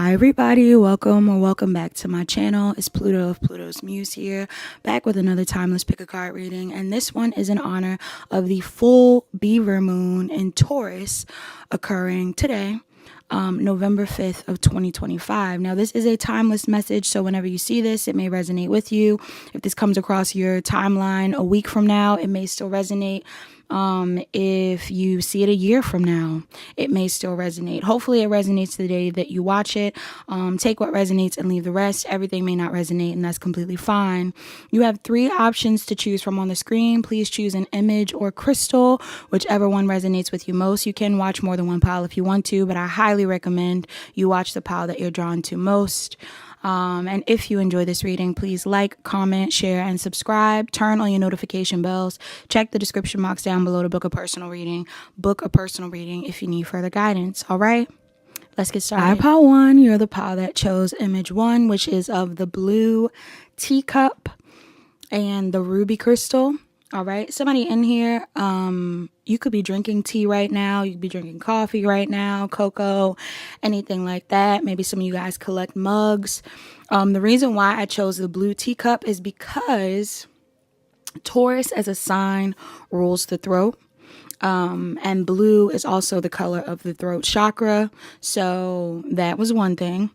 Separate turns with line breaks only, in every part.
Hi everybody, welcome or welcome back to my channel. It's Pluto of Pluto's Muse here, back with another timeless pick a card reading, and this one is in honor of the full Beaver moon in Taurus occurring today, November 5th of 2025. Now this is a timeless message, so whenever you see this, it may resonate with you. If this comes across your timeline a week from now, it may still resonate. If you see it a year from now, it may still resonate. Hopefully it resonates the day that you watch it. Take what resonates and leave the rest. Everything may not resonate, and that's completely fine. You have 3 options to choose from on the screen. Please choose an image or crystal, whichever one resonates with you most. You can watch more than one pile if you want to, but I highly recommend you watch the pile that you're drawn to most. And if you enjoy this reading, please like, comment, share, and subscribe. Turn on your notification bells. Check the description box down below to book a personal reading. Book a personal reading if you need further guidance. All right, let's get started. Hi, pile 1. You're the pile that chose image 1, which is of the blue teacup and the ruby crystal. All right, somebody in here, you could be drinking tea right now. You could be drinking coffee right now, cocoa, anything like that. Maybe some of you guys collect mugs. The reason why I chose the blue teacup is because Taurus as a sign rules the throat. And blue is also the color of the throat chakra. So that was one thing.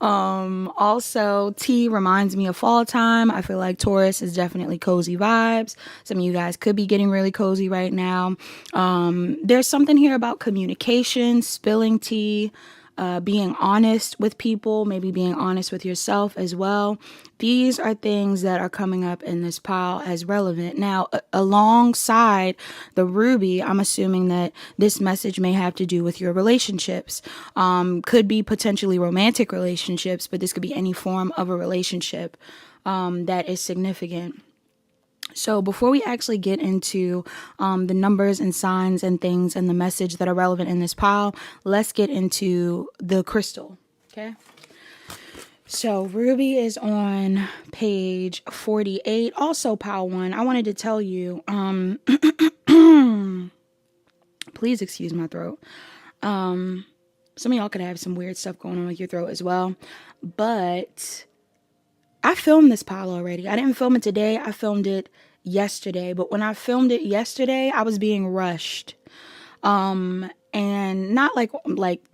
Also tea reminds me of fall time. I feel like Taurus is definitely cozy vibes. Some of you guys could be getting really cozy right now. There's something here about communication, spilling tea, being honest with people, maybe being honest with yourself as well. These are things that are coming up in this pile as relevant. Now, alongside the ruby, I'm assuming that this message may have to do with your relationships. Could be potentially romantic relationships, but this could be any form of a relationship that is significant. So before we actually get into the numbers and signs and things and the message that are relevant in this pile, let's get into the crystal, okay? So Ruby is on page 48. Also, pile 1, I wanted to tell you, please excuse my throat. Some of y'all could have some weird stuff going on with your throat as well, but I filmed this pile already. I didn't film it today. I filmed it yesterday. But when I filmed it yesterday, I was being rushed. And not like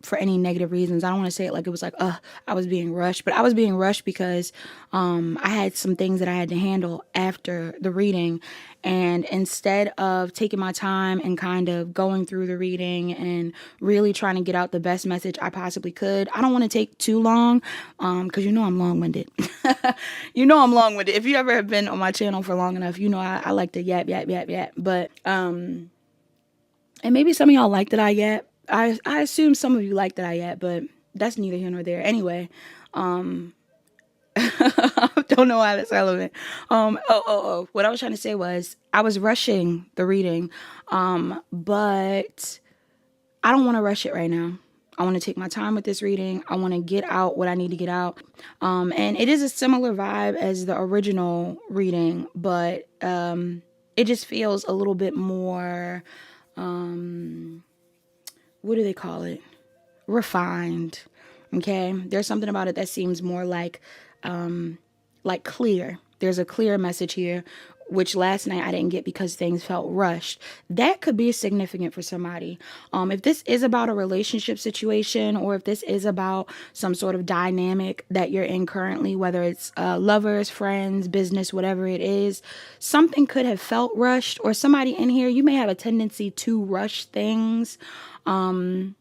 for any negative reasons. I don't want to say it like it was like, I was being rushed. But I was being rushed because I had some things that I had to handle after the reading. And instead of taking my time and kind of going through the reading and really trying to get out the best message I possibly could, I don't want to take too long because you know I'm long-winded. You know I'm long-winded. If you ever have been on my channel for long enough, you know I like to yap. But and maybe some of y'all like that I yap. I assume some of you like that I yap, but that's neither here nor there. Anyway, don't know why that's relevant. What I was trying to say was I was rushing the reading, but I don't want to rush it right now. I want to take my time with this reading. I want to get out what I need to get out. And it is a similar vibe as the original reading, but it just feels a little bit more, what do they call it? Refined. Okay. There's something about it that seems more like clear. There's a clear message here, which last night I didn't get because things felt rushed. That could be significant for somebody. If this is about a relationship situation, or if this is about some sort of dynamic that you're in currently, whether it's lovers, friends, business, whatever it is, something could have felt rushed, or somebody in here, you may have a tendency to rush things. And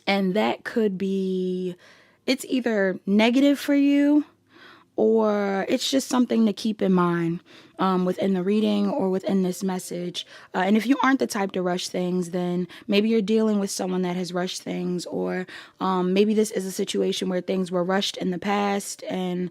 that could be, it's either negative for you, or it's just something to keep in mind within the reading or within this message. And if you aren't the type to rush things, then maybe you're dealing with someone that has rushed things, or maybe this is a situation where things were rushed in the past and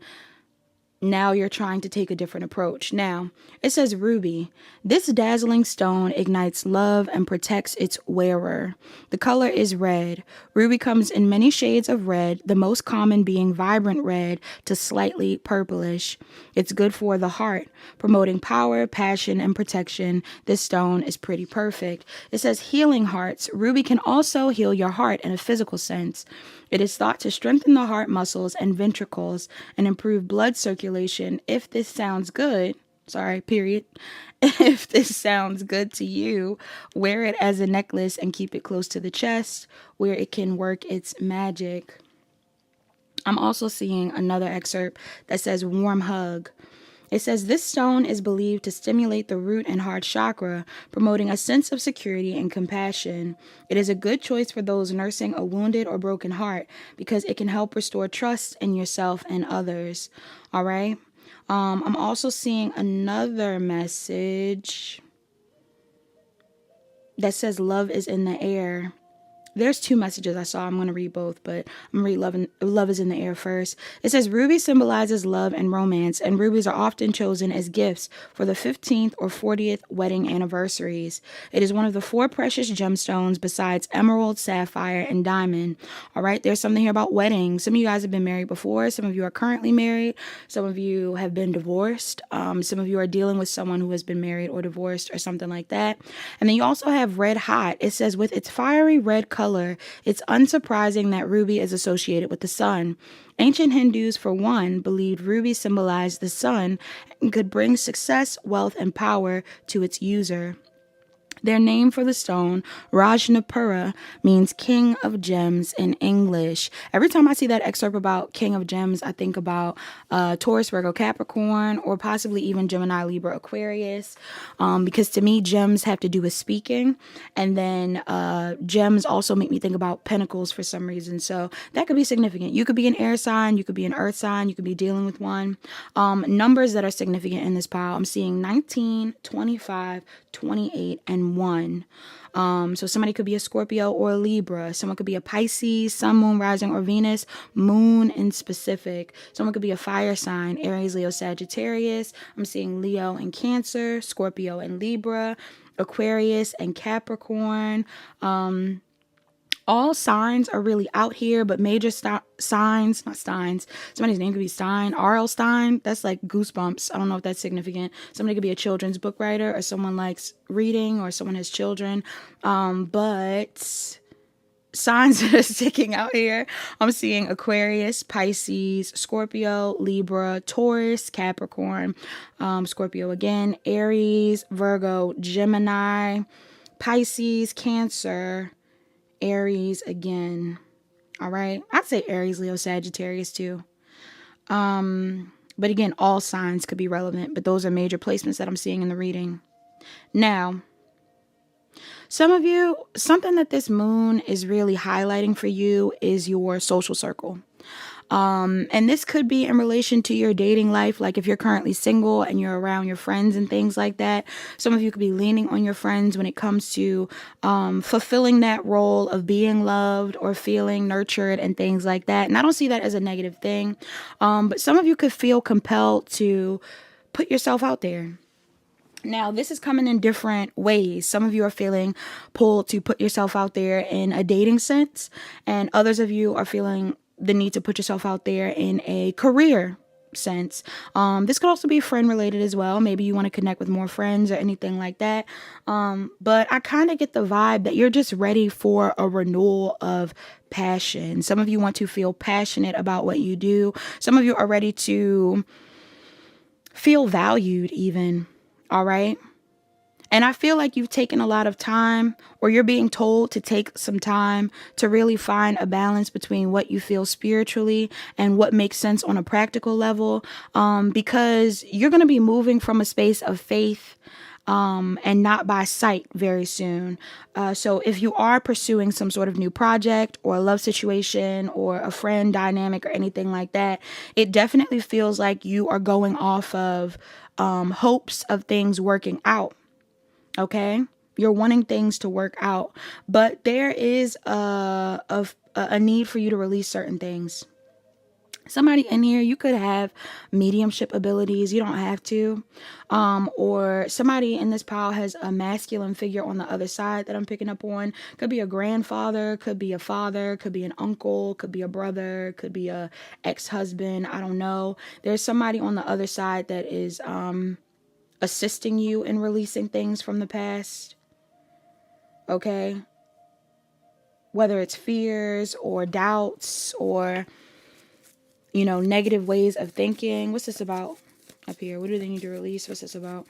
now you're trying to take a different approach. Now, it says ruby. This dazzling stone ignites love and protects its wearer. The color is red. Ruby comes in many shades of red, the most common being vibrant red to slightly purplish. It's good for the heart, promoting power, passion, and protection. This stone is pretty perfect. It says healing hearts. Ruby can also heal your heart in a physical sense. It is thought to strengthen the heart muscles and ventricles and improve blood circulation. If this sounds good, sorry, period. If this sounds good to you, wear it as a necklace and keep it close to the chest where it can work its magic. I'm also seeing another excerpt that says warm hug. It says this stone is believed to stimulate the root and heart chakra, promoting a sense of security and compassion. It is a good choice for those nursing a wounded or broken heart because it can help restore trust in yourself and others. All right. I'm also seeing another message that says love is in the air. There's two messages I saw. I'm going to read both, but I'm going to read love is in the air first. It says ruby symbolizes love and romance, and rubies are often chosen as gifts for the 15th or 40th wedding anniversaries. It is one of the 4 precious gemstones besides emerald, sapphire, and diamond. All right, there's something here about weddings. Some of you guys have been married before. Some of you are currently married. Some of you have been divorced. Some of you are dealing with someone who has been married or divorced or something like that. And then you also have red hot. It says with its fiery red color, it's unsurprising that ruby is associated with the sun. Ancient Hindus, for one, believed ruby symbolized the sun and could bring success, wealth, and power to its user. Their name for the stone, Rajnapura, means king of gems in English. Every time I see that excerpt about king of gems, I think about Taurus, Virgo, Capricorn, or possibly even Gemini, Libra, Aquarius. Because to me, gems have to do with speaking. And then gems also make me think about pentacles for some reason. So that could be significant. You could be an air sign. You could be an earth sign. You could be dealing with one. Numbers that are significant in this pile. I'm seeing 19, 25, 28, and 1. So somebody could be a Scorpio or a Libra. Someone could be a Pisces, Sun, Moon, Rising, or Venus, Moon in specific. Someone could be a fire sign, Aries, Leo, Sagittarius. I'm seeing Leo and Cancer, Scorpio and Libra, Aquarius and Capricorn. All signs are really out here, but major signs, not Steins. Somebody's name could be Stein, R.L. Stein. That's like goosebumps. I don't know if that's significant. Somebody could be a children's book writer, or someone likes reading, or someone has children. But signs that are sticking out here, I'm seeing Aquarius, Pisces, Scorpio, Libra, Taurus, Capricorn, Scorpio again, Aries, Virgo, Gemini, Pisces, Cancer, Aries again. All right. I'd say Aries, Leo, Sagittarius too. But again, all signs could be relevant, but those are major placements that I'm seeing in the reading. Now, some of you, something that this moon is really highlighting for you is your social circle. And this could be in relation to your dating life. Like if you're currently single and you're around your friends and things like that, some of you could be leaning on your friends when it comes to fulfilling that role of being loved or feeling nurtured and things like that. And I don't see that as a negative thing. But some of you could feel compelled to put yourself out there. Now, this is coming in different ways. Some of you are feeling pulled to put yourself out there in a dating sense, and others of you are feeling the need to put yourself out there in a career sense. This could also be friend related as well. Maybe you want to connect with more friends or anything like that. But I kind of get the vibe that you're just ready for a renewal of passion. Some of you want to feel passionate about what you do. Some of you are ready to feel valued even. All right. And I feel like you've taken a lot of time, or you're being told to take some time to really find a balance between what you feel spiritually and what makes sense on a practical level, because you're going to be moving from a space of faith and not by sight very soon. So if you are pursuing some sort of new project or a love situation or a friend dynamic or anything like that, it definitely feels like you are going off of hopes of things working out. Okay, you're wanting things to work out, but there is a need for you to release certain things. Somebody in here, you could have mediumship abilities. You don't have to. Or somebody in this pile has a masculine figure on the other side that I'm picking up on. Could be a grandfather, could be a father, could be an uncle, could be a brother, could be a ex-husband. I don't know. There's somebody on the other side that is assisting you in releasing things from the past. Okay. whether it's fears or doubts or, you know, negative ways of thinking. What's this about up here? What do they need to release? What's this about?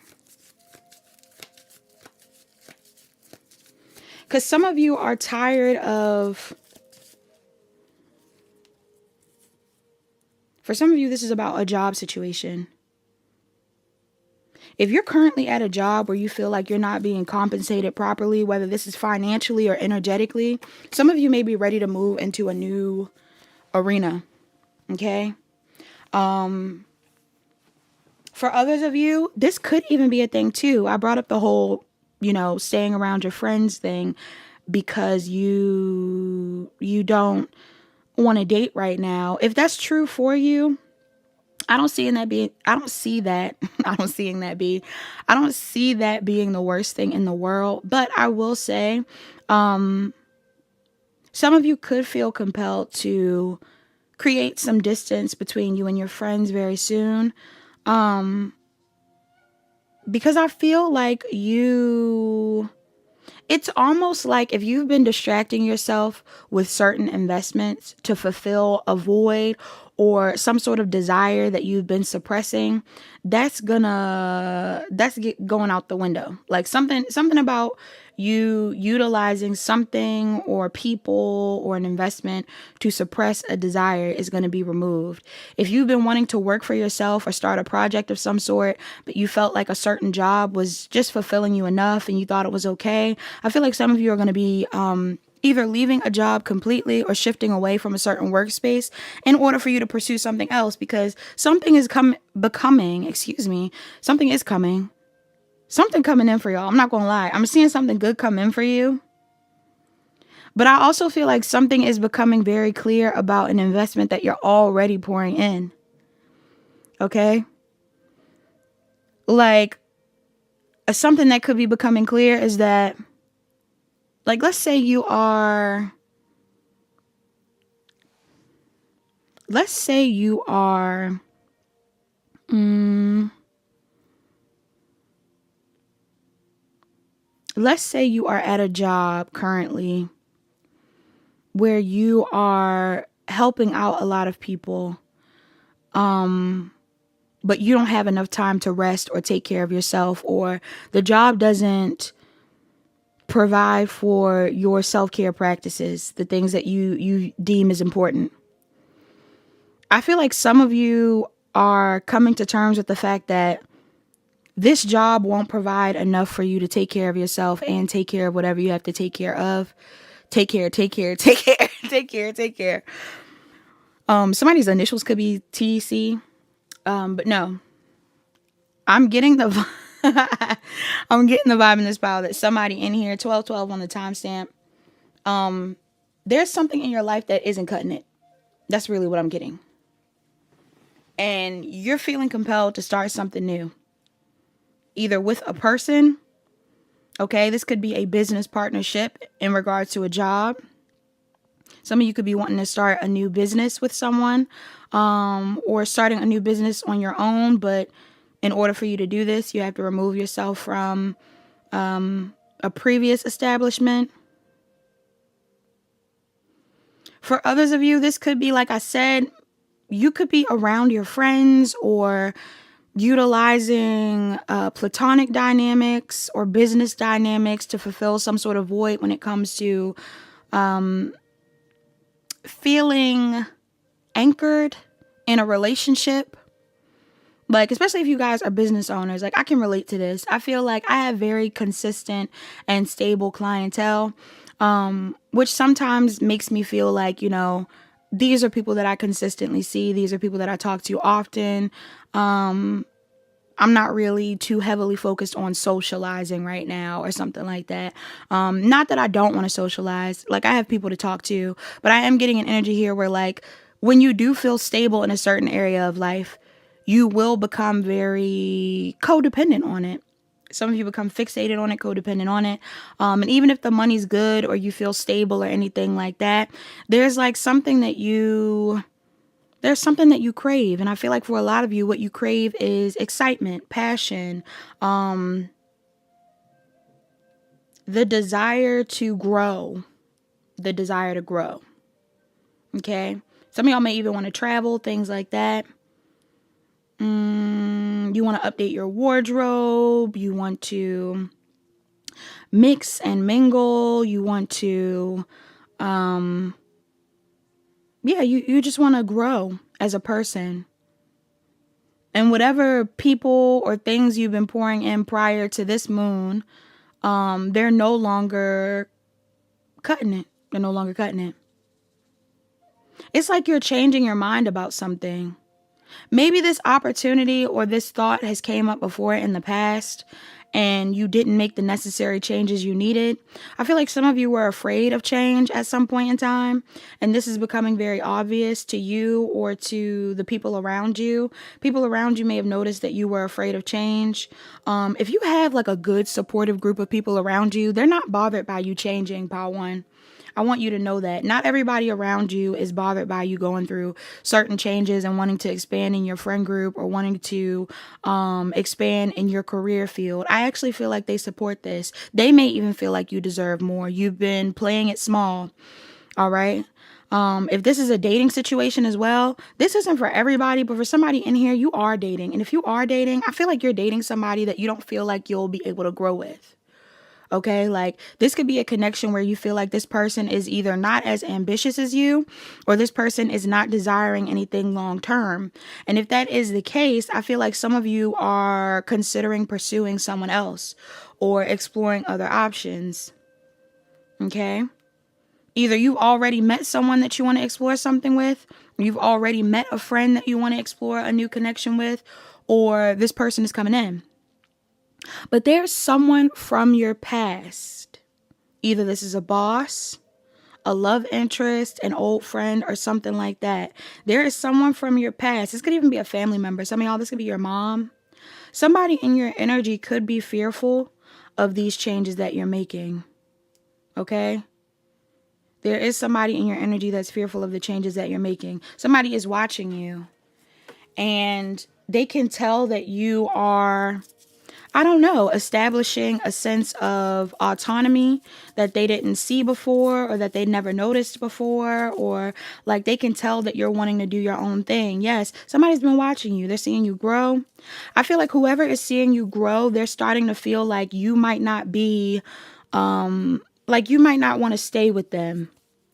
Because some of you are tired of, for some of you, this is about a job situation. If you're currently at a job where you feel like you're not being compensated properly, whether this is financially or energetically, some of you may be ready to move into a new arena. Okay? For others of you, this could even be a thing too. I brought up the whole, you know, staying around your friends thing because you don't want to date right now. If that's true for you, I don't see that being the worst thing in the world. But I will say, some of you could feel compelled to create some distance between you and your friends very soon. Because I feel like it's almost like if you've been distracting yourself with certain investments to fulfill a void or some sort of desire that you've been suppressing, that's going out the window. Like something about you utilizing something or people or an investment to suppress a desire is going to be removed. If you've been wanting to work for yourself or start a project of some sort, but you felt like a certain job was just fulfilling you enough and you thought it was okay, I feel like some of you are going to be either leaving a job completely or shifting away from a certain workspace in order for you to pursue something else, because something is coming in for y'all. I'm not gonna lie. I'm seeing something good come in for you. But I also feel like something is becoming very clear about an investment that you're already pouring in. Okay? Like, something that could be becoming clear is that, like, let's say you are at a job currently where you are helping out a lot of people, but you don't have enough time to rest or take care of yourself, or the job doesn't provide for your self-care practices, the things that you deem as important. I feel like some of you are coming to terms with the fact that this job won't provide enough for you to take care of yourself and take care of whatever you have to take care of. Take care. Somebody's initials could be TC. But no. I'm getting the vibe in this pile that somebody in here, 1212 on the timestamp, there's something in your life that isn't cutting it. That's really what I'm getting. And you're feeling compelled to start something new. Either with a person, okay, this could be a business partnership in regards to a job. Some of you could be wanting to start a new business with someone, or starting a new business on your own. But in order for you to do this, you have to remove yourself from a previous establishment. For others of you, this could be, like I said, you could be around your friends or utilizing platonic dynamics or business dynamics to fulfill some sort of void when it comes to feeling anchored in a relationship. Like, especially if you guys are business owners, like, I can relate to this. I feel like I have very consistent and stable clientele, which sometimes makes me feel like, you know, these are people that I consistently see. These are people that I talk to often. I'm not really too heavily focused on socializing right now or something like that. Not that I don't want to socialize. Like, I have people to talk to, but I am getting an energy here where, like, when you do feel stable in a certain area of life, you will become very codependent on it. Some of you become fixated on it, codependent on it. And even if the money's good or you feel stable or anything like that, there's like something that you crave. And I feel like for a lot of you, what you crave is excitement, passion, the desire to grow. the desire to grow. Okay? Some of y'all may even want to travel, things like that. You want to update your wardrobe. You want to mix and mingle. You want to, you just want to grow as a person. And whatever people or things you've been pouring in prior to this moon, they're no longer cutting it. They're no longer cutting it. It's like you're changing your mind about something. Maybe this opportunity or this thought has came up before in the past and you didn't make the necessary changes you needed. I feel like some of you were afraid of change at some point in time, and this is becoming very obvious to you or to the people around you. People around you may have noticed that you were afraid of change. If you have like a good supportive group of people around you, they're not bothered by you changing, Power One. I want you to know that not everybody around you is bothered by you going through certain changes and wanting to expand in your friend group or wanting to expand in your career field. I actually feel like they support this. They may even feel like you deserve more. You've been playing it small. All right. If this is a dating situation as well, this isn't for everybody, but for somebody in here, you are dating. And if you are dating, I feel like you're dating somebody that you don't feel like you'll be able to grow with. Okay, like this could be a connection where you feel like this person is either not as ambitious as you or this person is not desiring anything long term. And if that is the case, I feel like some of you are considering pursuing someone else or exploring other options. Okay, either you've already met someone that you want to explore something with, you've already met a friend that you want to explore a new connection with, or this person is coming in. But there's someone from your past. Either this is a boss, a love interest, an old friend, or something like that. There is someone from your past. This could even be a family member. Some of y'all, this could be your mom. Somebody in your energy could be fearful of these changes that you're making. Okay? There is somebody in your energy that's fearful of the changes that you're making. Somebody is watching you. And they can tell that you are, I don't know, establishing a sense of autonomy that they didn't see before or that they never noticed before, or like they can tell that you're wanting to do your own thing. Yes, somebody's been watching you. They're seeing you grow. I feel like whoever is seeing you grow, they're starting to feel like you might not be, like you might not want to stay with them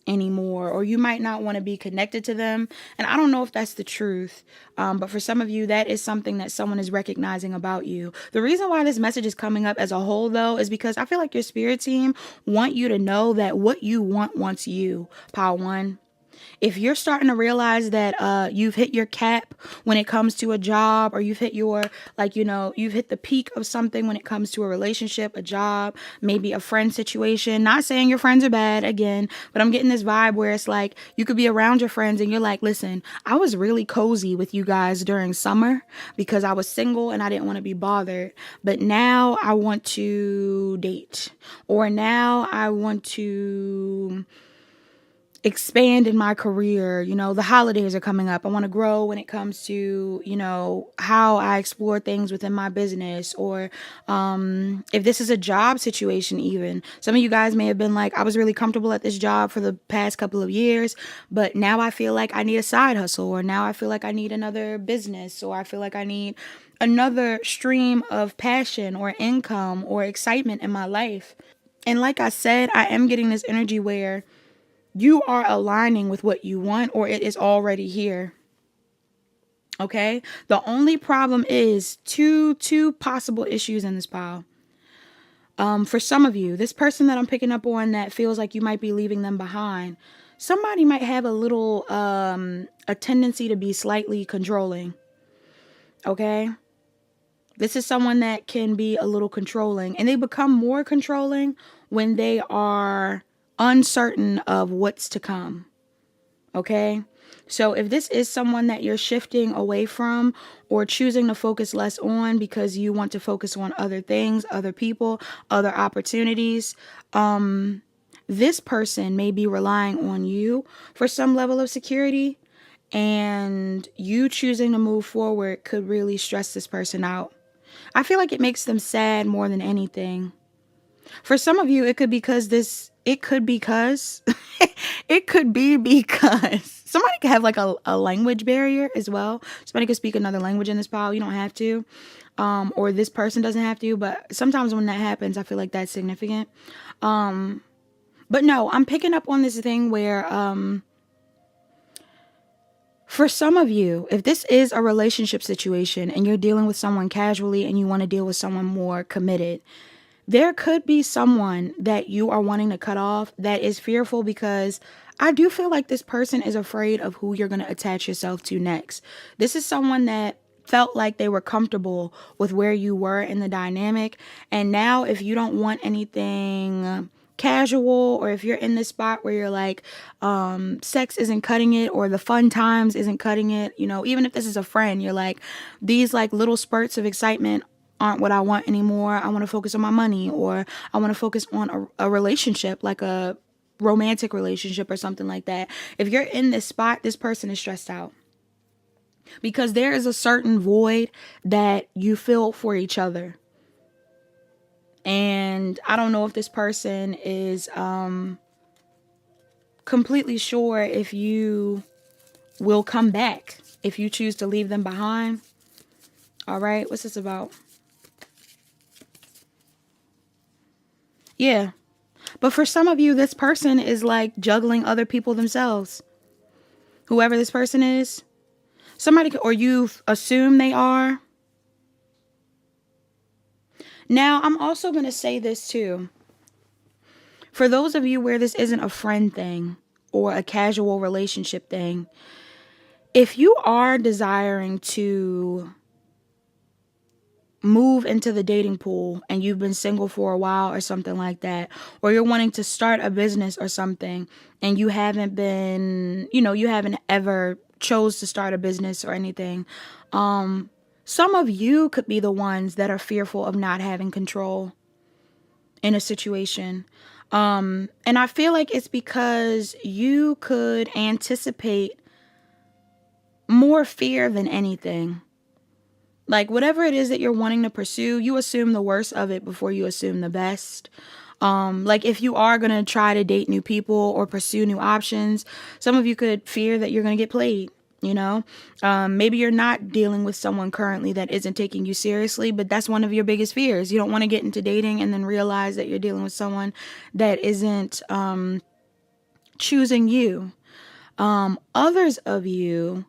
anymore, or you might not want to be connected to them. And I don't know if that's the truth, but for some of you, that is something that someone is recognizing about you. The reason why this message is coming up as a whole, though, is because I feel like your spirit team want you to know that what you want wants you, Power One. If you're starting to realize that you've hit your cap when it comes to a job, or you've hit your, like, you know, you've hit the peak of something when it comes to a relationship, a job, maybe a friend situation. Not saying your friends are bad, again, but I'm getting this vibe where it's like you could be around your friends and you're like, listen, I was really cozy with you guys during summer because I was single and I didn't want to be bothered. But now I want to date, or now I want to expand in my career. You know, the holidays are coming up. I want to grow when it comes to, you know, how I explore things within my business, or if this is a job situation, even some of you guys may have been like, I was really comfortable at this job for the past couple of years, but now I feel like I need a side hustle, or now I feel like I need another business, or I feel like I need another stream of passion or income or excitement in my life. And like I said, I am getting this energy where you are aligning with what you want, or it is already here. Okay? The only problem is two possible issues in this pile. For some of you, this person that I'm picking up on that feels like you might be leaving them behind, somebody might have a little, a tendency to be slightly controlling. Okay? This is someone that can be a little controlling, and they become more controlling when they are uncertain of what's to come. Okay? So if this is someone that you're shifting away from or choosing to focus less on because you want to focus on other things, other people, other opportunities, this person may be relying on you for some level of security, and you choosing to move forward could really stress this person out. I feel like it makes them sad more than anything. For some of you, it could be because this it could be because it could be because somebody could have like a language barrier as well. Somebody could speak another language in this pile. You don't have to. Or this person doesn't have to, but sometimes when that happens, I feel like that's significant. But no, I'm picking up on this thing where, for some of you, if this is a relationship situation and you're dealing with someone casually and you want to deal with someone more committed, there could be someone that you are wanting to cut off that is fearful, because I do feel like this person is afraid of who you're going to attach yourself to next. This is someone that felt like they were comfortable with where you were in the dynamic. And now if you don't want anything casual, or if you're in this spot where you're like, sex isn't cutting it, or the fun times isn't cutting it, you know, even if this is a friend, you're like, these like little spurts of excitement aren't what I want anymore. I want to focus on my money, or I want to focus on a relationship, like a romantic relationship or something like that. If you're in this spot, this person is stressed out, because there is a certain void that you feel for each other. And I don't know if this person is completely sure if you will come back if you choose to leave them behind. All right, what's this about? Yeah. But for some of you, this person is like juggling other people themselves. Whoever this person is. Somebody, or you assume they are. Now, I'm also going to say this too. For those of you where this isn't a friend thing or a casual relationship thing, if you are desiring to move into the dating pool and you've been single for a while or something like that, or you're wanting to start a business or something and you haven't been, you know, you haven't ever chose to start a business or anything, some of you could be the ones that are fearful of not having control in a situation. And I feel like it's because you could anticipate more fear than anything. Like whatever it is that you're wanting to pursue, you assume the worst of it before you assume the best. Like if you are going to try to date new people or pursue new options, some of you could fear that you're going to get played, you know? Maybe you're not dealing with someone currently that isn't taking you seriously, but that's one of your biggest fears. You don't want to get into dating and then realize that you're dealing with someone that isn't choosing you. Others of you,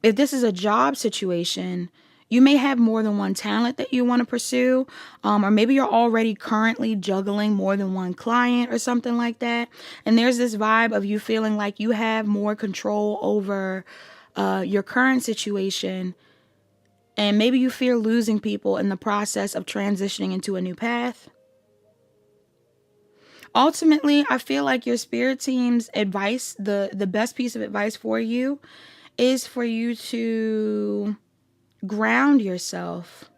if this is a job situation, you may have more than one talent that you want to pursue, or maybe you're already currently juggling more than one client or something like that. And there's this vibe of you feeling like you have more control over your current situation. And maybe you fear losing people in the process of transitioning into a new path. Ultimately, I feel like your spirit team's advice, the best piece of advice for you, is for you to ground yourself.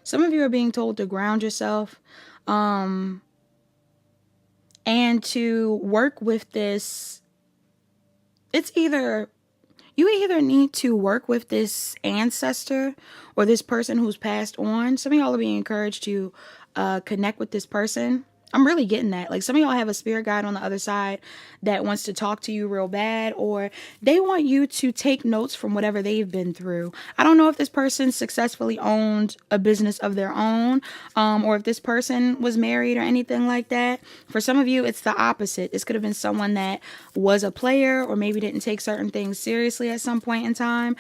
Some of you are being told to ground yourself, and to work with this. It's either you either need to work with this ancestor or this person who's passed on. Some of y'all are being encouraged to connect with this person. I'm really getting that. Like some of y'all have a spirit guide on the other side that wants to talk to you real bad, or they want you to take notes from whatever they've been through. I don't know if this person successfully owned a business of their own, or if this person was married or anything like that. For some of you, it's the opposite. This could have been someone that was a player or maybe didn't take certain things seriously at some point in time.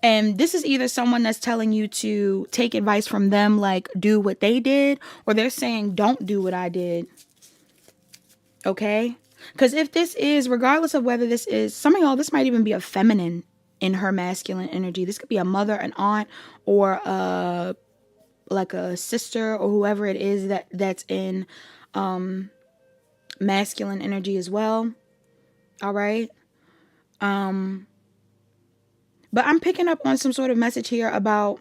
And this is either someone that's telling you to take advice from them, like do what they did, or they're saying don't do what I did. Okay? Because if this is, regardless of whether this is, some of y'all, this might even be a feminine in her masculine energy. This could be a mother, an aunt, or like a sister, or whoever it is that's in masculine energy as well. All right? But I'm picking up on some sort of message here about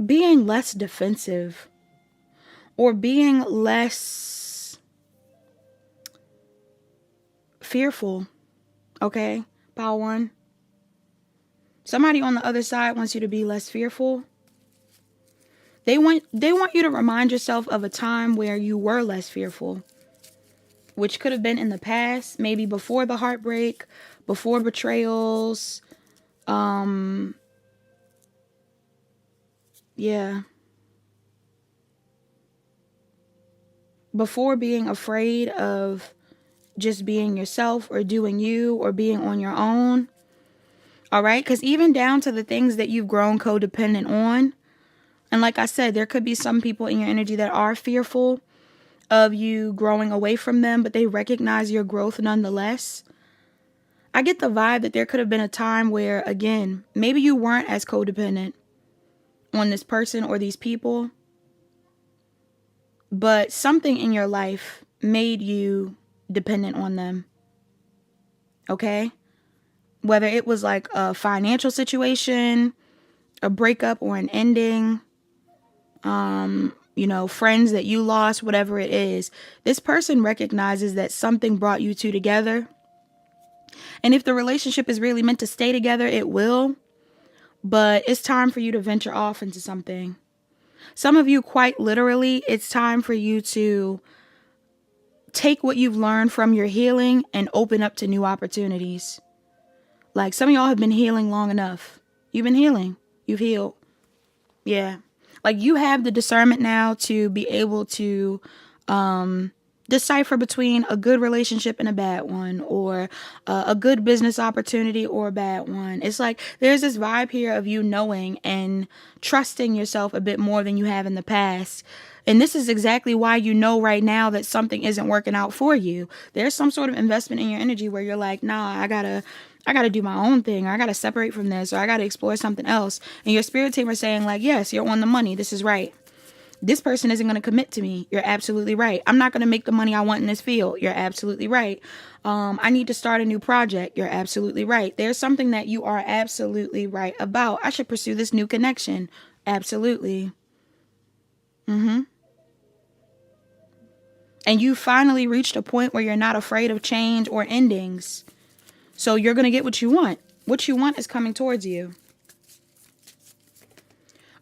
being less defensive or being less fearful. Okay, Power One. Somebody on the other side wants you to be less fearful. They want you to remind yourself of a time where you were less fearful, which could have been in the past, maybe before the heartbreak, before betrayals. Yeah. Before being afraid of just being yourself or doing you or being on your own. All right? Because even down to the things that you've grown codependent on. And like I said, there could be some people in your energy that are fearful of you growing away from them, but they recognize your growth nonetheless. I get the vibe that there could have been a time where, again, maybe you weren't as codependent on this person or these people, but something in your life made you dependent on them. Okay? Whether it was like a financial situation, a breakup or an ending, friends that you lost, whatever it is. This person recognizes that something brought you two together. And if the relationship is really meant to stay together, it will. But it's time for you to venture off into something. Some of you, quite literally, it's time for you to take what you've learned from your healing and open up to new opportunities. Like some of y'all have been healing long enough. You've been healing. You've healed. Yeah. Like you have the discernment now to be able to decipher between a good relationship and a bad one, or a good business opportunity or a bad one. It's like there's this vibe here of you knowing and trusting yourself a bit more than you have in the past. And this is exactly why you know right now that something isn't working out for you. There's some sort of investment in your energy where you're like, nah, I gotta do my own thing. Or I gotta separate from this, or I gotta explore something else. And your spirit team are saying like, yes, you're on the money. This is right. This person isn't going to commit to me. You're absolutely right. I'm not going to make the money I want in this field. You're absolutely right. I need to start a new project. You're absolutely right. There's something that you are absolutely right about. I should pursue this new connection. Absolutely. And you finally reached a point where you're not afraid of change or endings. So you're going to get what you want. What you want is coming towards you.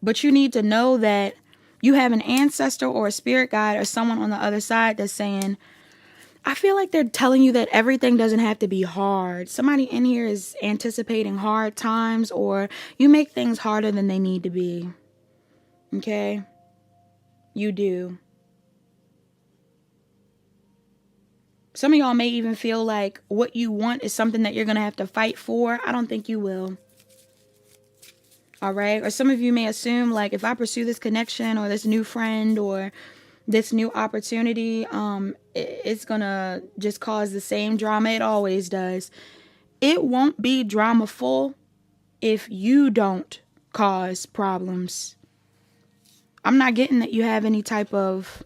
But you need to know that you have an ancestor or a spirit guide or someone on the other side that's saying, I feel like they're telling you that everything doesn't have to be hard. Somebody in here is anticipating hard times, or you make things harder than they need to be. Okay? You do. Some of y'all may even feel like what you want is something that you're going to have to fight for. I don't think you will. All right. Or some of you may assume like if I pursue this connection or this new friend or this new opportunity, it's going to just cause the same drama it always does. It won't be drama-full if you don't cause problems. I'm not getting that you have any type of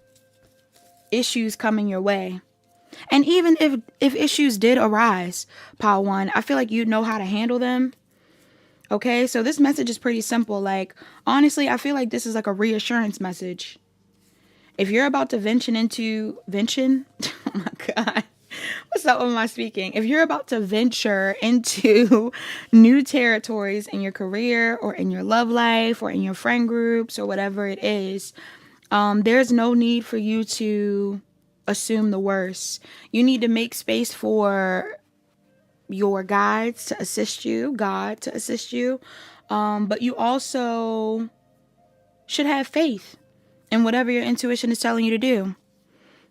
issues coming your way. And even if issues did arise, Pile 1, I feel like you know how to handle them. Okay, so this message is pretty simple. Like, honestly, I feel like this is like a reassurance message. If you're about to oh my God, what's up with my speaking? If you're about to venture into new territories in your career or in your love life or in your friend groups or whatever it is, there's no need for you to assume the worst. You need to make space for your guides to assist you, God to assist you. But you also should have faith in whatever your intuition is telling you to do.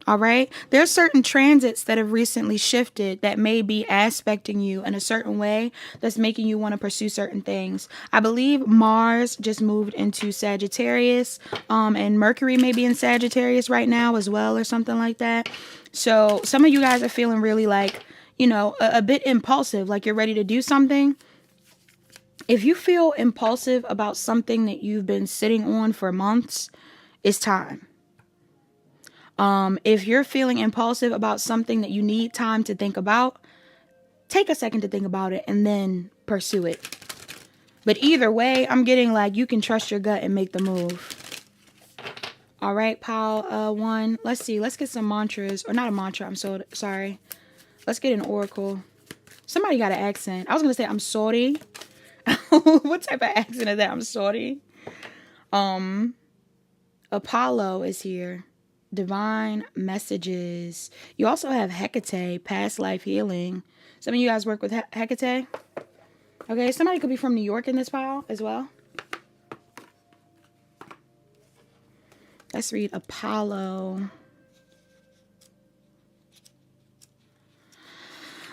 All right. There's certain transits that have recently shifted that may be aspecting you in a certain way that's making you want to pursue certain things. I believe Mars just moved into Sagittarius, and Mercury may be in Sagittarius right now as well, or something like that. So some of you guys are feeling really like, a bit impulsive, like you're ready to do something. If you feel impulsive about something that you've been sitting on for months, it's time. If you're feeling impulsive about something that you need time to think about, take a second to think about it and then pursue it. But either way, I'm getting like you can trust your gut and make the move. All right, Pile 1. Let's see. Let's get some mantras. Or not a mantra. I'm so sorry. Let's get an oracle. Somebody got an accent. I was going to say, I'm sorry. What type of accent is that? I'm sorry. Apollo is here. Divine messages. You also have Hecate, past life healing. Some of you guys work with Hecate. Okay, somebody could be from New York in this pile as well. Let's read Apollo.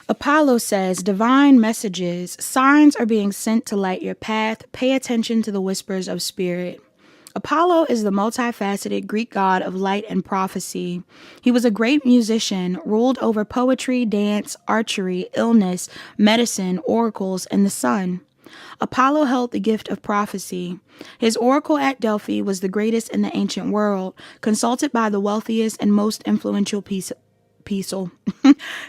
Apollo says, divine messages. Signs are being sent to light your path. Pay attention to the whispers of spirit. Apollo is the multifaceted Greek god of light and prophecy. He was a great musician, ruled over poetry, dance, archery, illness, medicine, oracles, and the sun. Apollo held the gift of prophecy. His oracle at Delphi was the greatest in the ancient world, consulted by the wealthiest and most influential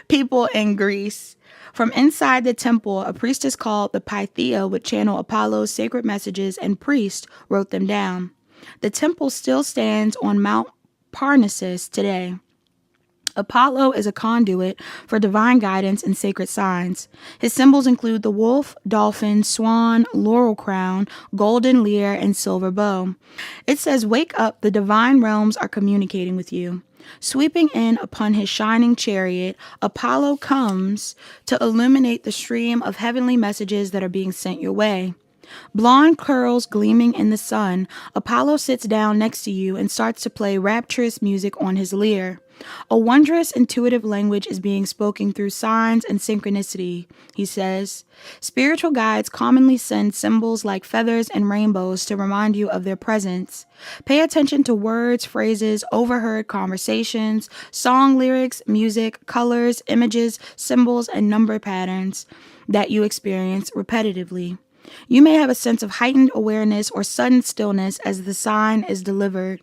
people in Greece. From inside the temple, a priestess called the Pythia would channel Apollo's sacred messages, and priests wrote them down. The temple still stands on Mount Parnassus today. Apollo is a conduit for divine guidance and sacred signs. His symbols include the wolf, dolphin, swan, laurel crown, golden lyre, and silver bow. It says, "Wake up, the divine realms are communicating with you." Sweeping in upon his shining chariot, Apollo comes to illuminate the stream of heavenly messages that are being sent your way. Blonde curls gleaming in the sun, Apollo sits down next to you and starts to play rapturous music on his lyre. A wondrous, intuitive language is being spoken through signs and synchronicity, he says. Spiritual guides commonly send symbols like feathers and rainbows to remind you of their presence. Pay attention to words, phrases, overheard conversations, song lyrics, music, colors, images, symbols, and number patterns that you experience repetitively. You may have a sense of heightened awareness or sudden stillness as the sign is delivered.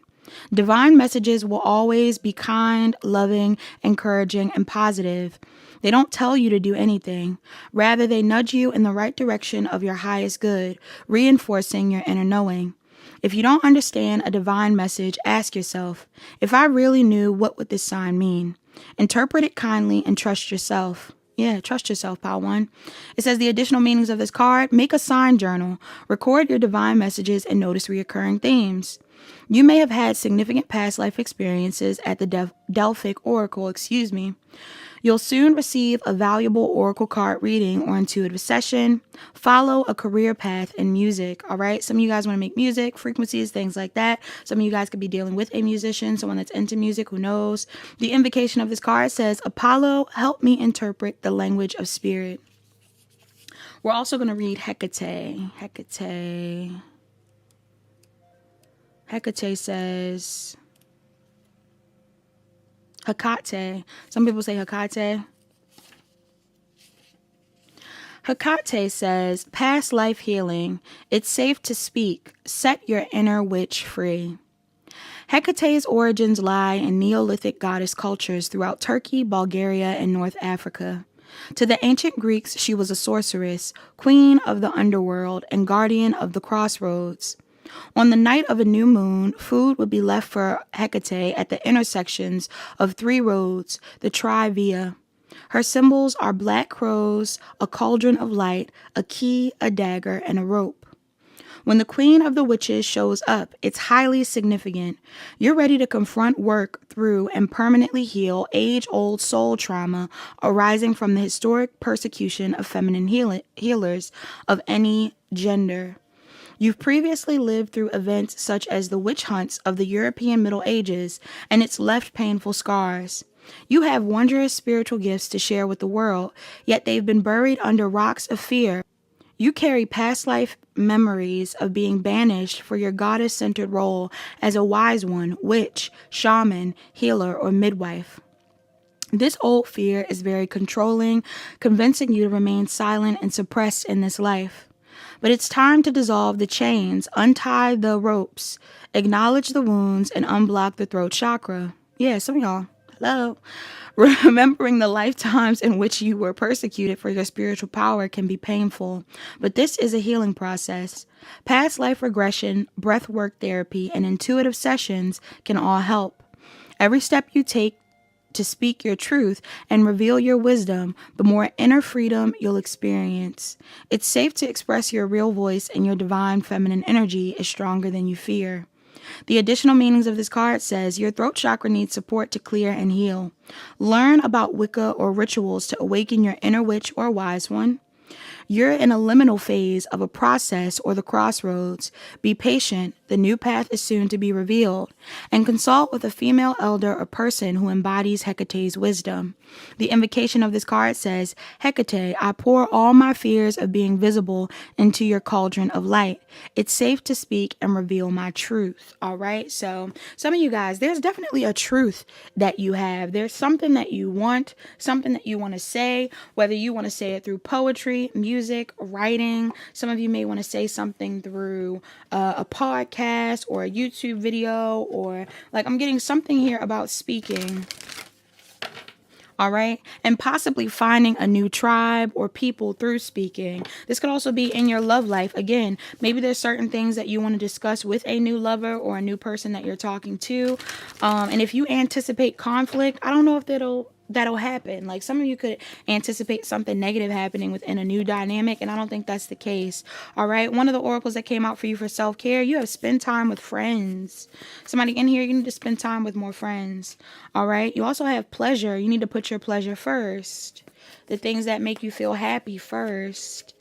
Divine messages will always be kind, loving, encouraging, and positive. They don't tell you to do anything. Rather, they nudge you in the right direction of your highest good, reinforcing your inner knowing. If you don't understand a divine message, ask yourself, if I really knew, what would this sign mean? Interpret it kindly and trust yourself. Yeah, trust yourself, Pile 1. It says the additional meanings of this card: make a sign journal, record your divine messages, and notice recurring themes. You may have had significant past life experiences at the Delphic Oracle, You'll soon receive a valuable oracle card reading or intuitive session. Follow a career path in music, all right? Some of you guys want to make music, frequencies, things like that. Some of you guys could be dealing with a musician, someone that's into music, who knows? The invocation of this card says, Apollo, help me interpret the language of spirit. We're also going to read Hecate. Hecate says... Hecate. Some people say Hecate. Hecate says, past life healing. It's safe to speak. Set your inner witch free. Hecate's origins lie in Neolithic goddess cultures throughout Turkey, Bulgaria, and North Africa. To the ancient Greeks, she was a sorceress, queen of the underworld, and guardian of the crossroads. On the night of a new moon, food would be left for Hecate at the intersections of 3 roads, the Tri-Via. Her symbols are black crows, a cauldron of light, a key, a dagger, and a rope. When the queen of the witches shows up, it's highly significant. You're ready to confront, work through, and permanently heal age-old soul trauma arising from the historic persecution of feminine healers of any gender. You've previously lived through events such as the witch hunts of the European Middle Ages, and it's left painful scars. You have wondrous spiritual gifts to share with the world, yet they've been buried under rocks of fear. You carry past life memories of being banished for your goddess-centered role as a wise one, witch, shaman, healer, or midwife. This old fear is very controlling, convincing you to remain silent and suppressed in this life. But it's time to dissolve the chains, untie the ropes, acknowledge the wounds, and unblock the throat chakra. Yeah, some of y'all, hello. Remembering the lifetimes in which you were persecuted for your spiritual power can be painful, but this is a healing process. Past life regression, breathwork therapy, and intuitive sessions can all help. Every step you take to speak your truth and reveal your wisdom, the more inner freedom you'll experience. It's safe to express your real voice, and your divine feminine energy is stronger than you fear. The additional meanings of this card says your throat chakra needs support to clear and heal. Learn about Wicca or rituals to awaken your inner witch or wise one. You're in a liminal phase of a process or the crossroads. Be patient. The new path is soon to be revealed. And consult with a female elder or person who embodies Hecate's wisdom. The invocation of this card says, Hecate, I pour all my fears of being visible into your cauldron of light. It's safe to speak and reveal my truth. All right. So some of you guys, there's definitely a truth that you have. There's something that you want, something that you want to say, whether you want to say it through poetry, music, writing. Some of you may want to say something through a podcast or a YouTube video, or like I'm getting something here about speaking. All right. And possibly finding a new tribe or people through speaking. This could also be in your love life. Again, maybe there's certain things that you want to discuss with a new lover or a new person that you're talking to. And if you anticipate conflict, I don't know if that'll happen. Like some of you could anticipate something negative happening within a new dynamic, and I don't think that's the case. All right. One of the oracles that came out for you for self-care, you have spend time with friends. Somebody in here, you need to spend time with more friends. All right. You also have pleasure. You need to put your pleasure first. The things that make you feel happy first.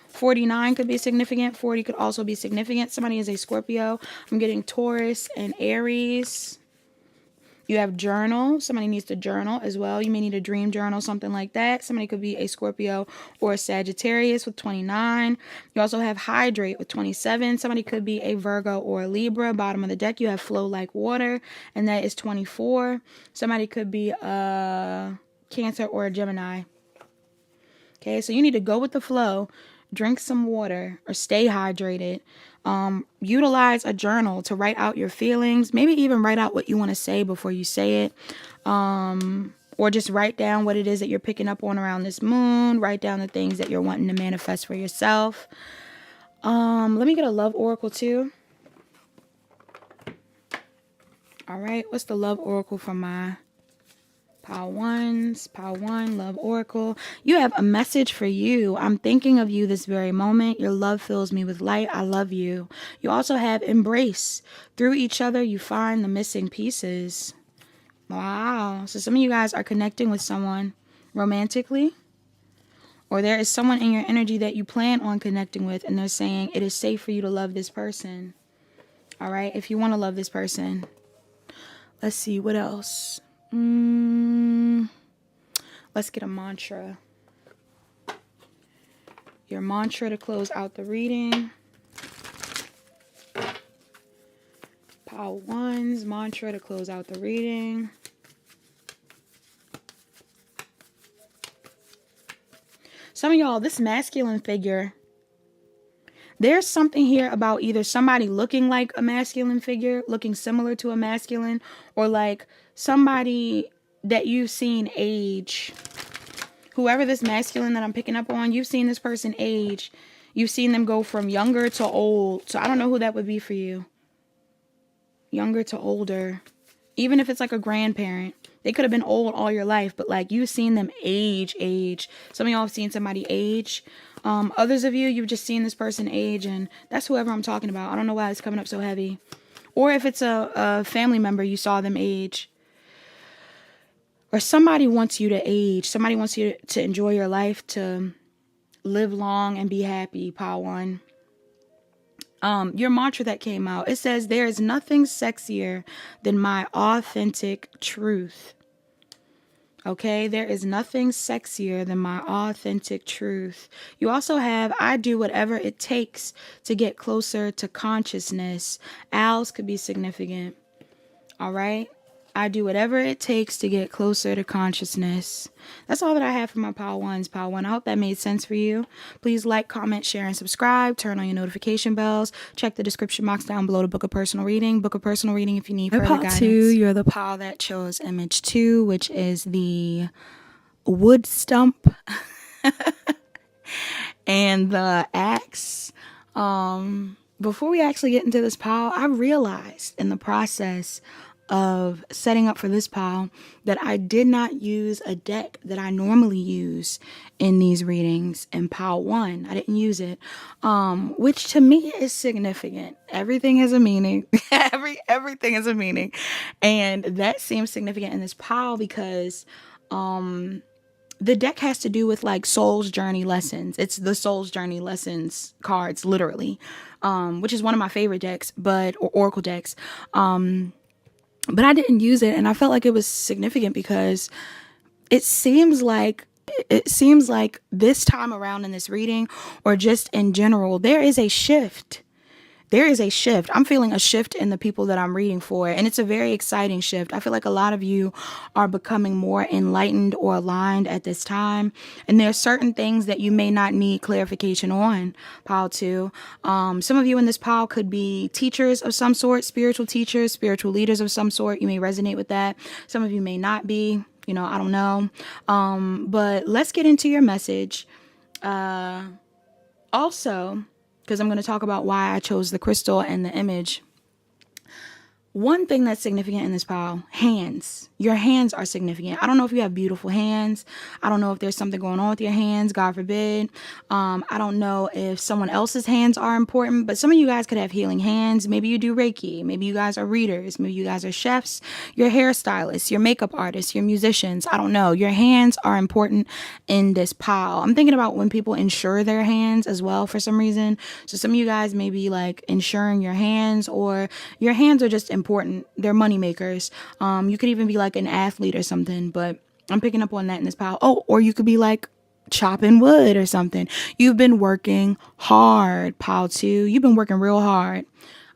49 could be significant. 40 could also be significant. Somebody is a Scorpio. I'm getting Taurus and Aries. You have journal. Somebody needs to journal as well. You may need a dream journal, something like that. Somebody could be a Scorpio or a Sagittarius with 29. You also have hydrate with 27. Somebody could be a Virgo or a Libra. Bottom of the deck, you have flow like water, and that is 24. Somebody could be a Cancer or a Gemini. Okay, so you need to go with the flow. Drink some water or stay hydrated. Utilize a journal to write out your feelings. Maybe even write out what you want to say before you say it. Or just write down what it is that you're picking up on around this moon. Write down the things that you're wanting to manifest for yourself. Let me get a love oracle too. All right. What's the love oracle for my Pile ones, pile one, love oracle. You have a message for you. I'm thinking of you this very moment. Your love fills me with light. I love you. You also have embrace. Through each other, you find the missing pieces. Wow. So some of you guys are connecting with someone romantically, or there is someone in your energy that you plan on connecting with, and they're saying it is safe for you to love this person. All right. If you want to love this person. Let's see. What else? Let's get a mantra. Your mantra to close out the reading. Pile ones, mantra to close out the reading. Some of y'all, this masculine figure, there's something here about either somebody looking like a masculine figure, looking similar to a masculine, or like somebody that you've seen age. Whoever this masculine that I'm picking up on, you've seen this person age. You've seen them go from younger to old. So I don't know who that would be for you. Younger to older. Even if it's like a grandparent. They could have been old all your life, but like you've seen them age. Some of y'all have seen somebody age. Others of you, you've just seen this person age, and that's whoever I'm talking about. I don't know why it's coming up so heavy. Or if it's a family member, you saw them age. Or somebody wants you to age. Somebody wants you to enjoy your life, to live long and be happy, pile one. Your mantra that came out, it says, there is nothing sexier than my authentic truth. Okay, there is nothing sexier than my authentic truth. You also have, I do whatever it takes to get closer to consciousness. Owls could be significant. All right. I do whatever it takes to get closer to consciousness. That's all that I have for my pile ones, pile one. I hope that made sense for you. Please like, comment, share, and subscribe. Turn on your notification bells. Check the description box down below to book a personal reading. Book a personal reading if you need further guidance. Pile 2, you're the pile that chose image 2, which is the wood stump and the axe. Before we actually get into this pile, I realized in the process of setting up for this pile that I did not use a deck that I normally use in these readings in pile 1. I didn't use it, which to me is significant. Everything has a meaning. Everything has a meaning, and that seems significant in this pile because the deck has to do with like soul's journey lessons. It's the soul's journey lessons cards, literally, which is one of my favorite decks, or oracle decks. But I didn't use it, and I felt like it was significant because it seems like this time around in this reading, or just in general, there is a shift. I'm feeling a shift in the people that I'm reading for, and it's a very exciting shift. I feel like a lot of you are becoming more enlightened or aligned at this time, and there are certain things that you may not need clarification on. Pile 2. Some of you in this pile could be teachers of some sort, spiritual teachers, spiritual leaders of some sort. You may resonate with that. Some of you may not be. I don't know. But let's get into your message. Also, because I'm going to talk about why I chose the crystal and the image. One thing that's significant in this pile, hands. Your hands are significant. I don't know if you have beautiful hands. I don't know if there's something going on with your hands, God forbid. I don't know if someone else's hands are important, but some of you guys could have healing hands. Maybe you do Reiki. Maybe you guys are readers. Maybe you guys are chefs, your hairstylists, your makeup artists, your musicians. I don't know. Your hands are important in this pile. I'm thinking about when people insure their hands as well for some reason. So some of you guys may be like insuring your hands, or your hands are just important. They're money makers. You could even be like an athlete or something, but I'm picking up on that in this pile. Oh, or you could be like chopping wood or something. You've been working hard, pile 2. You've been working real hard.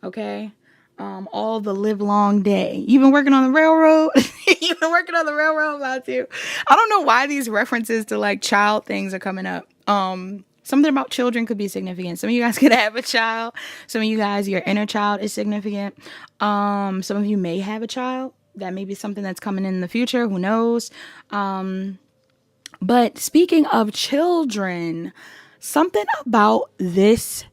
Okay. All the live long day. You've been working on the railroad. You've been working on the railroad, pile 2. I don't know why these references to like child things are coming up. Something about children could be significant. Some of you guys could have a child. Some of you guys, your inner child is significant. Some of you may have a child. That may be something that's coming in the future. Who knows? But speaking of children, something about this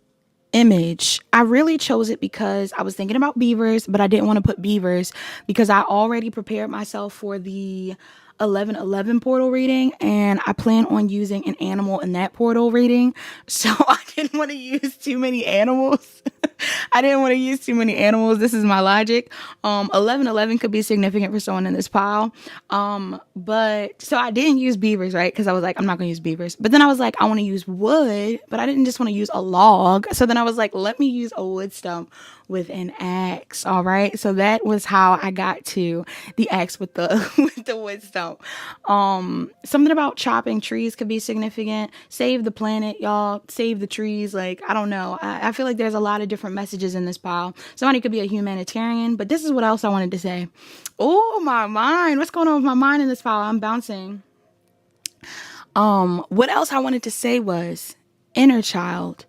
image, I really chose it because I was thinking about beavers, but I didn't want to put beavers because I already prepared myself for the 11/11 portal reading, and I plan on using an animal in that portal reading, so I didn't want to use too many animals. This is my logic. 11/11 could be significant for someone in this pile, but so I didn't use beavers, right? Because I was like, I'm not gonna use beavers. But then I was like, I want to use wood, but I didn't just want to use a log. So then I was like, let me use a wood stump with an axe. All right, so that was how I got to the axe with the with the wood stump. Something about chopping trees could be significant. Save the planet, y'all. Save the trees. Like, I don't know. I feel like there's a lot of different messages in this pile. Somebody could be a humanitarian, but this is what else I wanted to say. Oh, my mind. What's going on with my mind in this pile? I'm bouncing. What else I wanted to say was inner child.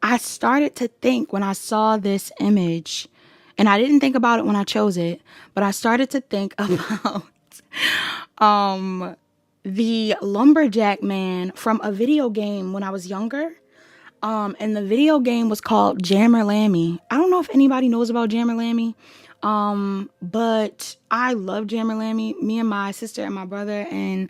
I started to think when I saw this image, and I didn't think about it when I chose it, but I started to think about the lumberjack man from a video game when I was younger. And the video game was called Jammer Lammy. I don't know if anybody knows about Jammer Lammy. But I love Jammer Lammy. Me and my sister and my brother and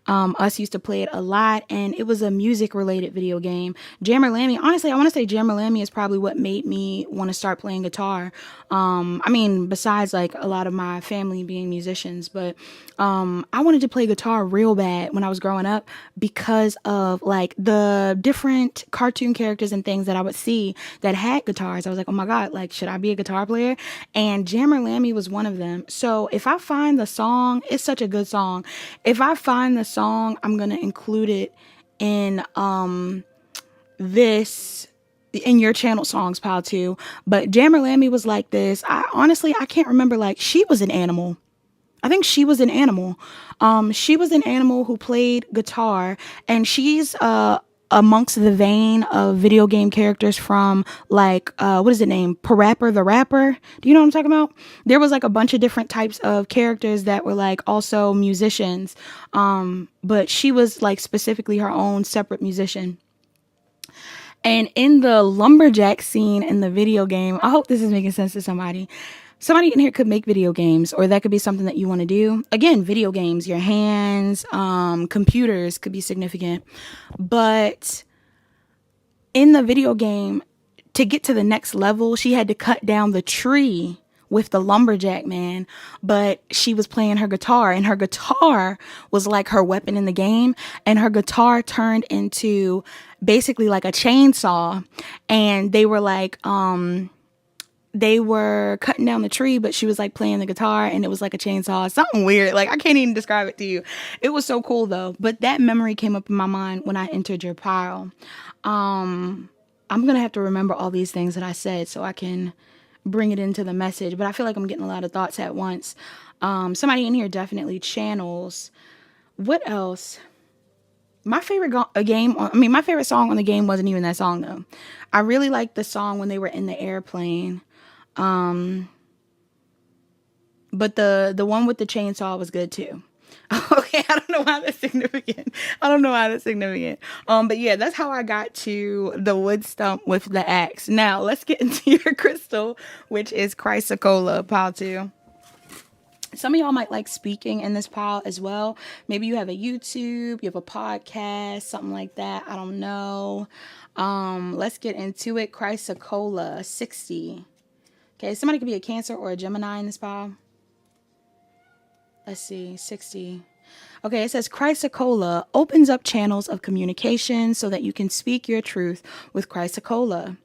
us used to play it a lot, and it was a music related video game. Jammer Lammy, honestly, I want to say Jammer Lammy is probably what made me want to start playing guitar. I mean, besides like a lot of my family being musicians, but I wanted to play guitar real bad when I was growing up because of like the different cartoon characters and things that I would see that had guitars. I was like, oh my God, like, should I be a guitar player? And Jammer Lammy was one of them. So if I find the song, it's such a good song. If I find the song, I'm going to include it in in your channel songs pile 2. But Jammer Lammy was like this. I can't remember. Like, she was an animal. I think she was an animal. She was an animal who played guitar, and she's amongst the vein of video game characters from like what is it named? Parappa the Rapper. Do you know what I'm talking about? There was like a bunch of different types of characters that were like also musicians. But she was like specifically her own separate musician. And in the lumberjack scene in the video game, I hope this is making sense to somebody. Somebody in here could make video games, or that could be something that you want to do. Again, video games, your hands, computers could be significant. But in the video game, to get to the next level, she had to cut down the tree with the lumberjack man, but she was playing her guitar, and her guitar was like her weapon in the game, and her guitar turned into basically like a chainsaw, and they were like, they were cutting down the tree, but she was like playing the guitar, and it was like a chainsaw, something weird. Like, I can't even describe it to you. It was so cool though. But that memory came up in my mind when I entered your pile. I'm going to have to remember all these things that I said so I can bring it into the message. But I feel like I'm getting a lot of thoughts at once. Somebody in here definitely channels. What else? My favorite my favorite song on the game wasn't even that song though. I really liked the song when they were in the airplane. But the one with the chainsaw was good too. Okay, I don't know why that's significant. But yeah, that's how I got to the wood stump with the axe. Now let's get into your crystal, which is chrysocolla, pile 2. Some of y'all might like speaking in this pile as well. Maybe you have a YouTube, you have a podcast, something like that. I don't know. Let's get into it. Chrysocolla 60. Okay, somebody could be a Cancer or a Gemini in this pile. Let's see, 60. Okay, it says chrysocolla opens up channels of communication so that you can speak your truth with chrysocolla.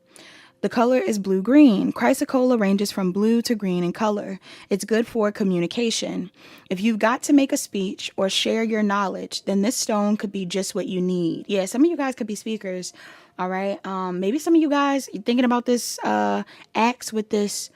The color is blue-green. Chrysocolla ranges from blue to green in color. It's good for communication. If you've got to make a speech or share your knowledge, then this stone could be just what you need. Yeah, some of you guys could be speakers, all right? Maybe some of you guys thinking about this axe with this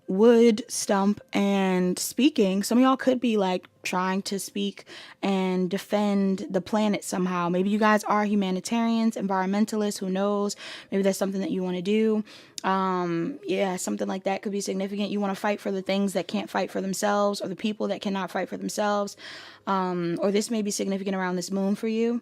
wood stump and speaking. Some of y'all could be like trying to speak and defend the planet somehow. Maybe you guys are humanitarians, environmentalists, who knows? Maybe that's something that you want to do. Yeah, something like that could be significant. You want to fight for the things that can't fight for themselves, or the people that cannot fight for themselves. Or this may be significant around this moon for you.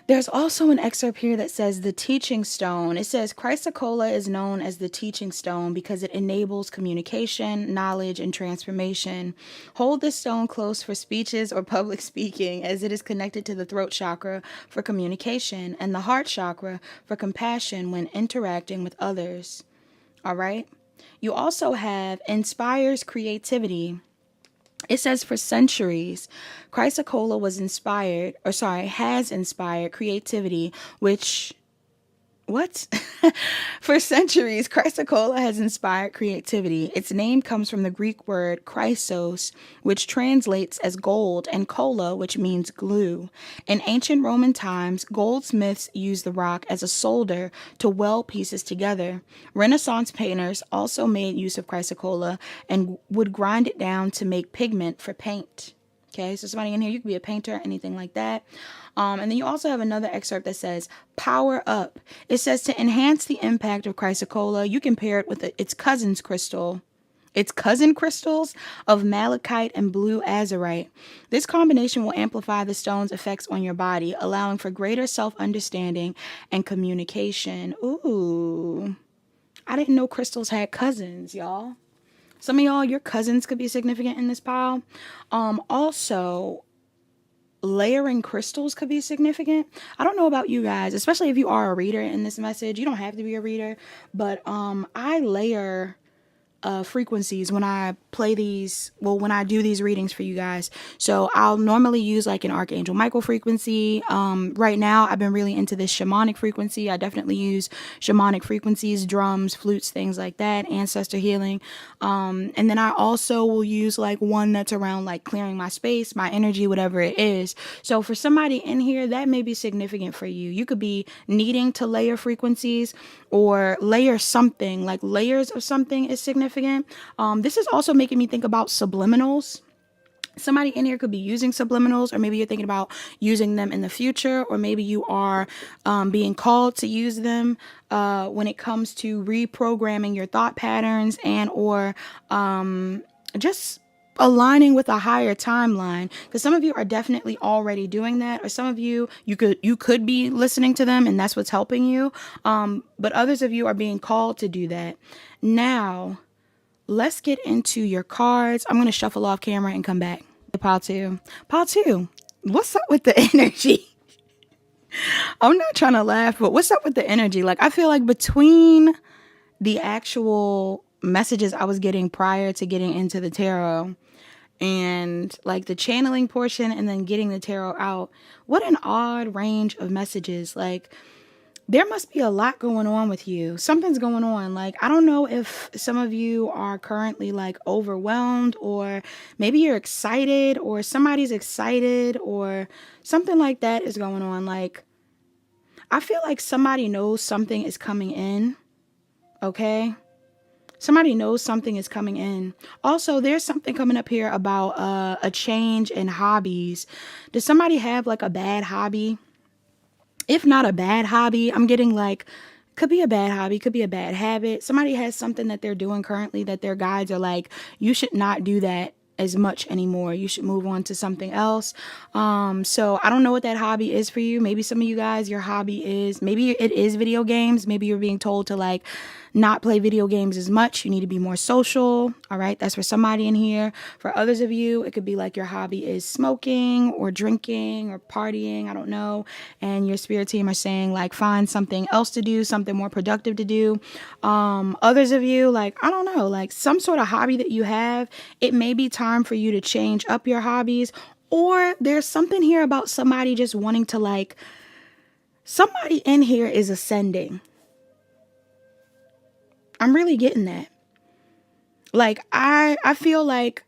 There's also an excerpt here that says the teaching stone. It says chrysocolla is known as the teaching stone because it enables communication, knowledge, and transformation. Hold this stone close for speeches or public speaking, as it is connected to the throat chakra for communication and the heart chakra for compassion when interacting with others. All right. You also have inspires creativity. It says for centuries, chrysocolla has inspired creativity, which, what? For centuries, chrysocolla has inspired creativity. Its name comes from the Greek word chrysos, which translates as gold, and colla, which means glue. In ancient Roman times, goldsmiths used the rock as a solder to weld pieces together. Renaissance painters also made use of chrysocolla and would grind it down to make pigment for paint. Okay, so somebody in here, you could be a painter, anything like that. And then you also have another excerpt that says, power up. It says to enhance the impact of chrysocolla, you can pair it with its cousin crystals of malachite and blue azurite. This combination will amplify the stone's effects on your body, allowing for greater self-understanding and communication. Ooh, I didn't know crystals had cousins, y'all. Some of y'all, your cousins could be significant in this pile. Also, layering crystals could be significant. I don't know about you guys, especially if you are a reader in this message. You don't have to be a reader, but I layer frequencies when I play these, when I do these readings for you guys. So I'll normally use like an archangel microfrequency. Right now I've been really into this shamanic frequency. I definitely use shamanic frequencies, drums, flutes, things like that, ancestor healing. And then I also will use like one that's around like clearing my space, my energy, whatever it is. So for somebody in here, that may be significant for you. You could be needing to layer frequencies or layer something, like layers of something is significant. This is also making me think about subliminals. Somebody in here could be using subliminals, or maybe you're thinking about using them in the future, or maybe you are being called to use them when it comes to reprogramming your thought patterns and or just aligning with a higher timeline, because some of you are definitely already doing that, or some of you could be listening to them and that's what's helping you, but others of you are being called to do that. Now let's get into your cards. I'm going to shuffle off camera and come back. Pile two. Pile two. What's up with the energy? I'm not trying to laugh, but what's up with the energy? Like, I feel like between the actual messages I was getting prior to getting into the tarot and like the channeling portion and then getting the tarot out, what an odd range of messages. Like, there must be a lot going on with you. Something's going on. Like, I don't know if some of you are currently like overwhelmed, or maybe you're excited, or somebody's excited, or something like that is going on. Like, I feel like somebody knows something is coming in. Okay. Somebody knows something is coming in. Also, there's something coming up here about a change in hobbies. Does somebody have like a bad hobby? If not a bad hobby, I'm getting like, could be a bad hobby, could be a bad habit. Somebody has something that they're doing currently that their guides are like, you should not do that as much anymore. You should move on to something else. So I don't know what that hobby is for you. Maybe some of you guys, your hobby is, maybe it is video games. Maybe you're being told to like not play video games as much. You need to be more social. All right. That's for somebody in here. For others of you, it could be like your hobby is smoking or drinking or partying. I don't know. And your spirit team are saying like, find something else to do, something more productive to do. Others of you, like, I don't know, like some sort of hobby that you have, it may be time for you to change up your hobbies. Or there's something here about somebody just wanting to like, somebody in here is ascending. I'm really getting that. Like, I feel like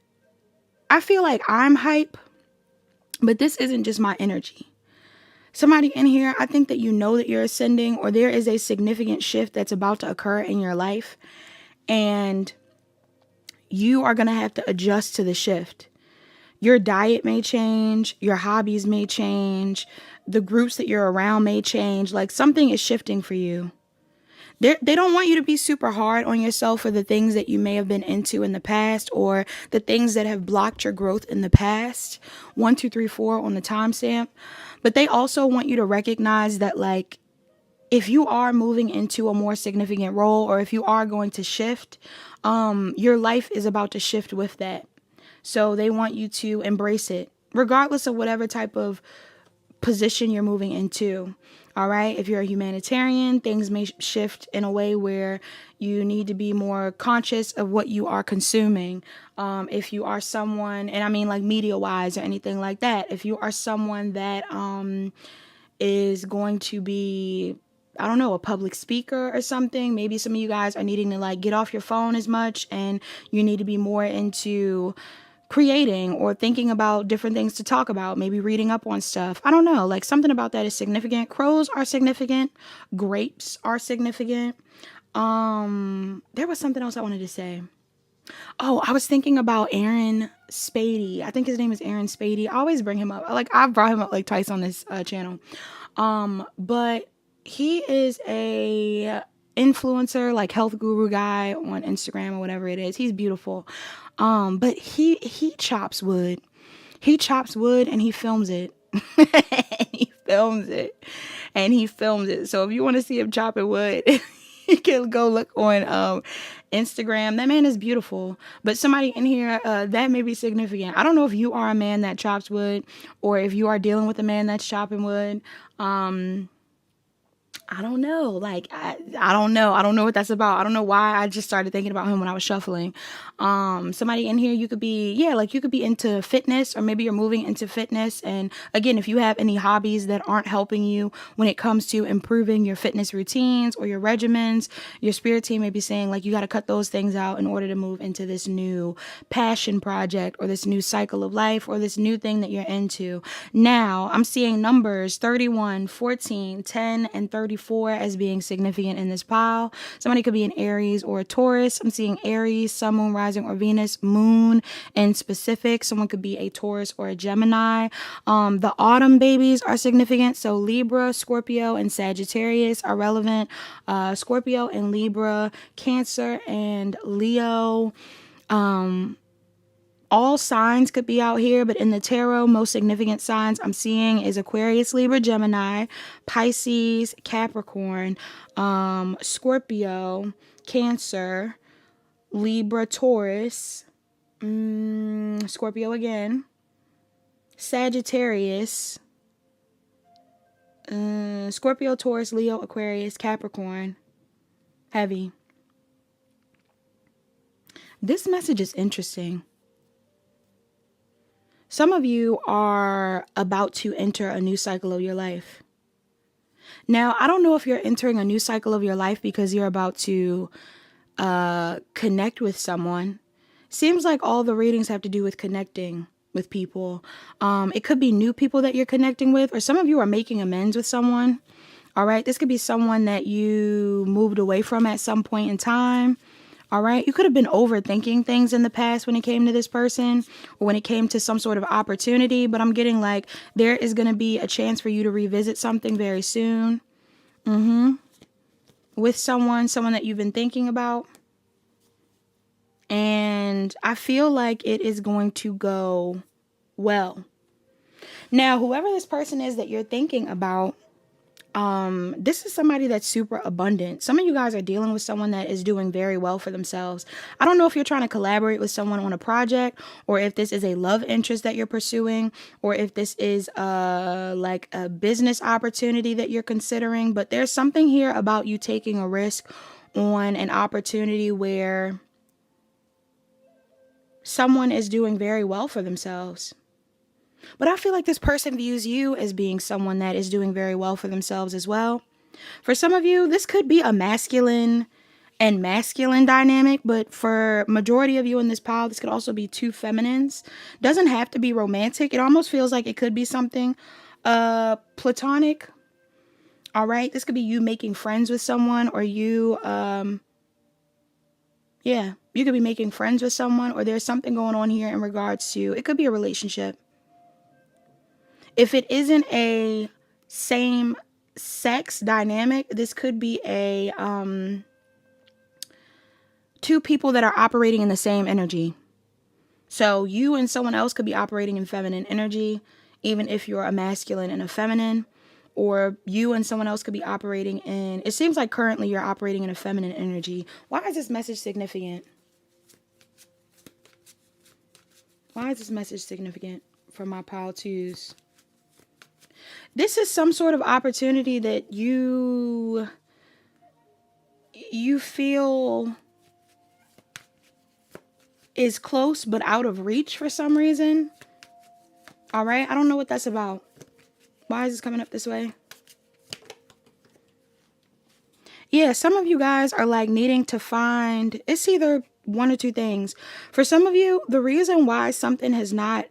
I'm hype, but this isn't just my energy. Somebody in here, I think that you know that you're ascending, or there is a significant shift that's about to occur in your life, and you are going to have to adjust to the shift. Your diet may change, your hobbies may change, the groups that you're around may change. Like, something is shifting for you. They don't want you to be super hard on yourself for the things that you may have been into in the past, or the things that have blocked your growth in the past. 1, 2, 3, 4 on the timestamp. But they also want you to recognize that, like, if you are moving into a more significant role, or if you are going to shift, your life is about to shift with that. So they want you to embrace it, regardless of whatever type of position you're moving into. All right. If you're a humanitarian, things may shift in a way where you need to be more conscious of what you are consuming. If you are someone, and I mean like media wise or anything like that, if you are someone that is going to be, I don't know, a public speaker or something, maybe some of you guys are needing to like get off your phone as much, and you need to be more into creating or thinking about different things to talk about, maybe reading up on stuff. I don't know, like something about that is significant. Crows are significant. Grapes are significant. There was something else I wanted to say. Oh, I was thinking about Aaron Spady. I think his name is Aaron Spady. I always bring him up. Like, I've brought him up like twice on this channel. But he is a influencer, like health guru guy on Instagram or whatever it is. He's beautiful. But he chops wood. He chops wood and he films it. He films it. And he films it. So if you want to see him chopping wood, you can go look on Instagram. That man is beautiful. But somebody in here, that may be significant. I don't know if you are a man that chops wood, or if you are dealing with a man that's chopping wood. I don't know. Like, I don't know. I don't know what that's about. I don't know why I just started thinking about him when I was shuffling. Somebody in here, you could be, yeah, like you could be into fitness, or maybe you're moving into fitness. And again, if you have any hobbies that aren't helping you when it comes to improving your fitness routines or your regimens, your spirit team may be saying like, you got to cut those things out in order to move into this new passion project, or this new cycle of life, or this new thing that you're into. Now, I'm seeing numbers 31, 14, 10, and 34 as being significant in this pile. Somebody could be an Aries or a Taurus. I'm seeing Aries, Sun, Moon, Rising, or Venus, Moon in specific. Someone could be a Taurus or a Gemini. The autumn babies are significant. So Libra, Scorpio, and Sagittarius are relevant. Scorpio and Libra, Cancer and Leo. All signs could be out here, but in the tarot, most significant signs I'm seeing is Aquarius, Libra, Gemini, Pisces, Capricorn, Scorpio, Cancer, Libra, Taurus, Scorpio again, Sagittarius, Scorpio, Taurus, Leo, Aquarius, Capricorn. Heavy. This message is interesting. Some of you are about to enter a new cycle of your life. Now, I don't know if you're entering a new cycle of your life because you're about to connect with someone. Seems like all the readings have to do with connecting with people. It could be new people that you're connecting with, or some of you are making amends with someone. All right. This could be someone that you moved away from at some point in time. All right. You could have been overthinking things in the past when it came to this person or when it came to some sort of opportunity. But I'm getting like there is going to be a chance for you to revisit something very soon. With someone that you've been thinking about. And I feel like it is going to go well. Now, whoever this person is that you're thinking about, this is somebody that's super abundant. Some of you guys are dealing with someone that is doing very well for themselves. I don't know if you're trying to collaborate with someone on a project, or if this is a love interest that you're pursuing, or if this is like a business opportunity that you're considering. But there's something here about you taking a risk on an opportunity where someone is doing very well for themselves. But I feel like this person views you as being someone that is doing very well for themselves as well. For some of you, this could be a masculine and masculine dynamic, but for majority of you in this pile, this could also be two feminines. Doesn't have to be romantic. It almost feels like it could be something platonic. All right. This could be you making friends with someone, or you, you could be making friends with someone, or there's something going on here in regards to, it could be a relationship. If it isn't a same sex dynamic, this could be a two people that are operating in the same energy. So you and someone else could be operating in feminine energy, even if you're a masculine and a feminine, or you and someone else could be operating in, it seems like currently you're operating in a feminine energy. Why is this message significant? Why is this message significant for my pile twos? This is some sort of opportunity that you feel is close but out of reach for some reason. All right. I don't know what that's about. Why is this coming up this way? Yeah, some of you guys are like needing to find, it's either one or two things. For some of you, the reason why something has not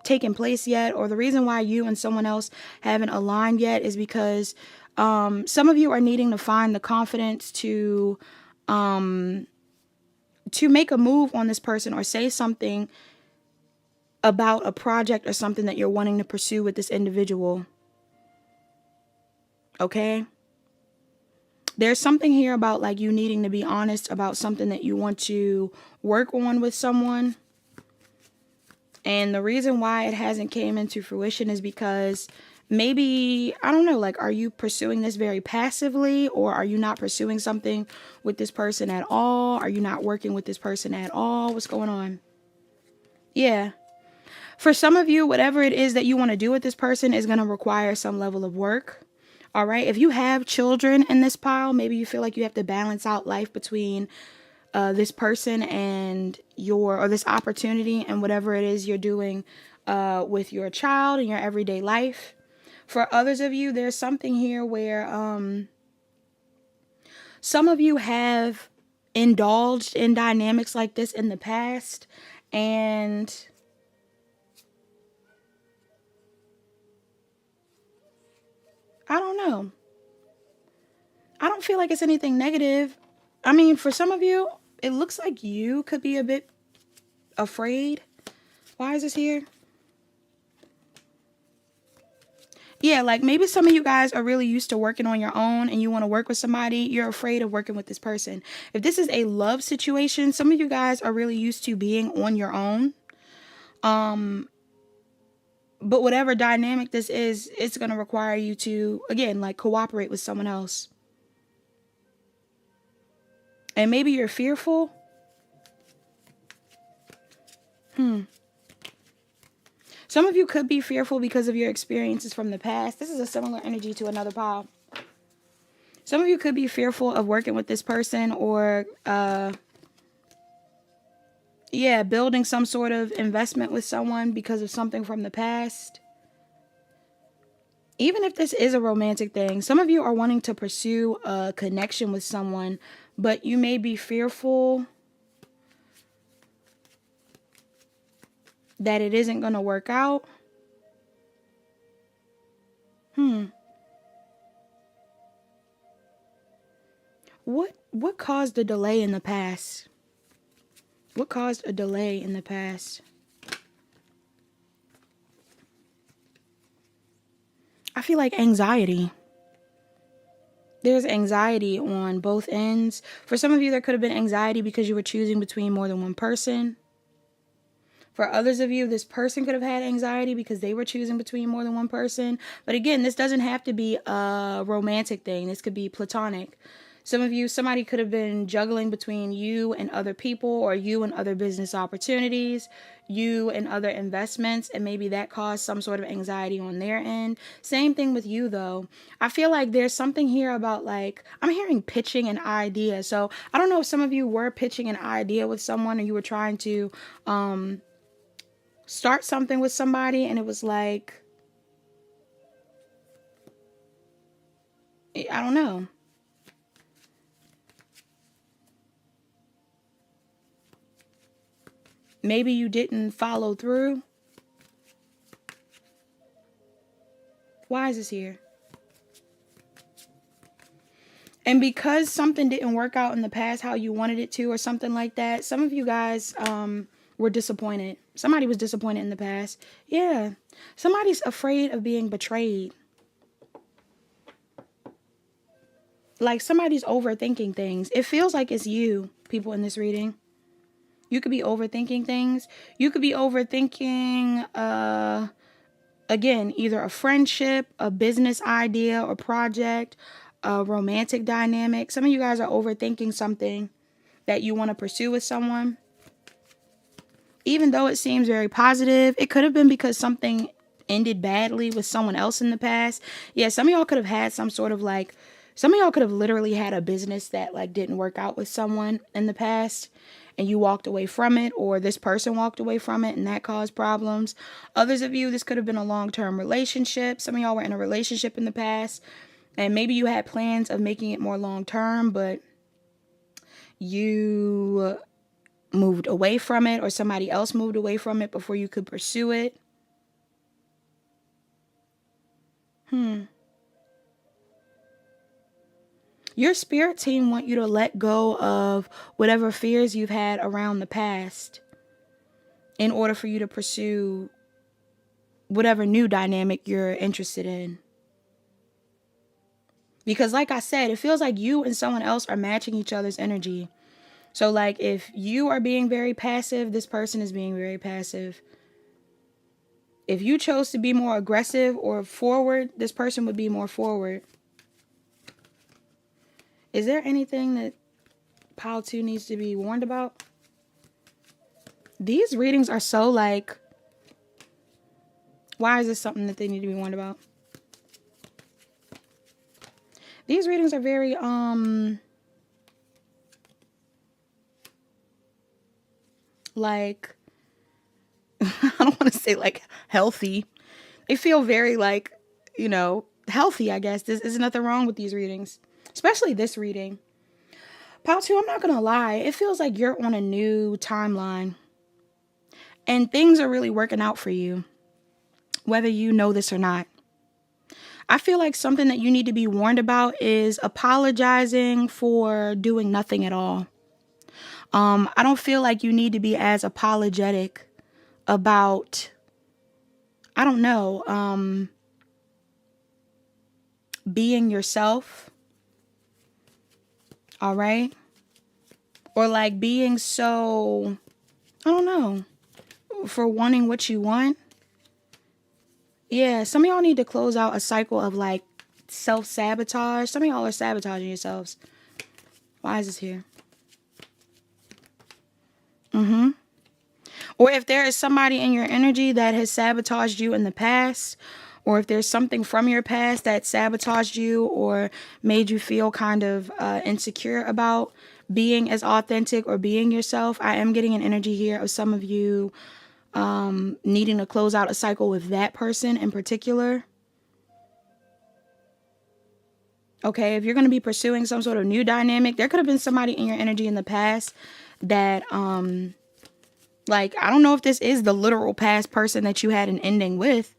taken place yet, or the reason why you and someone else haven't aligned yet, is because some of you are needing to find the confidence to make a move on this person, or say something about a project or something that you're wanting to pursue with this individual. Okay? There's something here about like you needing to be honest about something that you want to work on with someone. And the reason why it hasn't came into fruition is because maybe, I don't know, like, are you pursuing this very passively, or are you not pursuing something with this person at all? Are you not working with this person at all? What's going on? Yeah. For some of you, whatever it is that you want to do with this person is going to require some level of work. All right. If you have children in this pile, maybe you feel like you have to balance out life between this person and or this opportunity and whatever it is you're doing with your child and your everyday life. For others of you, there's something here where some of you have indulged in dynamics like this in the past, and I don't know. I don't feel like it's anything negative. I mean, for some of you, it looks like you could be a bit afraid. Why is this here? Yeah, like maybe some of you guys are really used to working on your own and you want to work with somebody. You're afraid of working with this person. If this is a love situation, some of you guys are really used to being on your own. But whatever dynamic this is, it's going to require you to, again, like cooperate with someone else. And maybe you're fearful. Some of you could be fearful because of your experiences from the past. This is a similar energy to another pile. Some of you could be fearful of working with this person or, yeah, building some sort of investment with someone because of something from the past. Even if this is a romantic thing, some of you are wanting to pursue a connection with someone, but you may be fearful that it isn't going to work out. What caused a delay in the past? What caused a delay in the past? I feel like anxiety. There's anxiety on both ends. For some of you, there could have been anxiety because you were choosing between more than one person. For others of you, this person could have had anxiety because they were choosing between more than one person. But again, this doesn't have to be a romantic thing. This could be platonic. Some of you, somebody could have been juggling between you and other people, or you and other business opportunities, you and other investments, and maybe that caused some sort of anxiety on their end. Same thing with you, though. I feel like there's something here about, like, I'm hearing pitching an idea. So I don't know if some of you were pitching an idea with someone, or you were trying to start something with somebody, and it was like, I don't know. Maybe you didn't follow through. Why is this here? And because something didn't work out in the past how you wanted it to, or something like that, some of you guys were disappointed. Somebody was disappointed in the past. Yeah. Somebody's afraid of being betrayed. Like somebody's overthinking things. It feels like it's you, people in this reading. You could be overthinking things. You could be overthinking, again, either a friendship, a business idea or project, a romantic dynamic. Some of you guys are overthinking something that you want to pursue with someone. Even though it seems very positive, it could have been because something ended badly with someone else in the past. Yeah, some of y'all could have had some sort of like, some of y'all could have literally had a business that like didn't work out with someone in the past, and you walked away from it, or this person walked away from it and that caused problems. Others of you, this could have been a long-term relationship. Some of y'all were in a relationship in the past, and maybe you had plans of making it more long-term, but you moved away from it, or somebody else moved away from it before you could pursue it. Your spirit team want you to let go of whatever fears you've had around the past in order for you to pursue whatever new dynamic you're interested in. Because like I said, it feels like you and someone else are matching each other's energy. So like if you are being very passive, this person is being very passive. If you chose to be more aggressive or forward, this person would be more forward. Is there anything that pile 2 needs to be warned about? These readings are so like, why is this something that they need to be warned about? These readings are very, like, I don't want to say like healthy. They feel very like, you know, healthy, I guess. There's nothing wrong with these readings, especially this reading. Pile 2, I'm not going to lie. It feels like you're on a new timeline and things are really working out for you, whether you know this or not. I feel like something that you need to be warned about is apologizing for doing nothing at all. I don't feel like you need to be as apologetic about, I don't know, being yourself. All right. Or like being so, I don't know, for wanting what you want. Yeah, some of y'all need to close out a cycle of like self-sabotage. Some of y'all are sabotaging yourselves. Why is this here? Or if there is somebody in your energy that has sabotaged you in the past, or if there's something from your past that sabotaged you or made you feel kind of insecure about being as authentic or being yourself, I am getting an energy here of some of you needing to close out a cycle with that person in particular. Okay, if you're going to be pursuing some sort of new dynamic, there could have been somebody in your energy in the past that, like, I don't know if this is the literal past person that you had an ending with.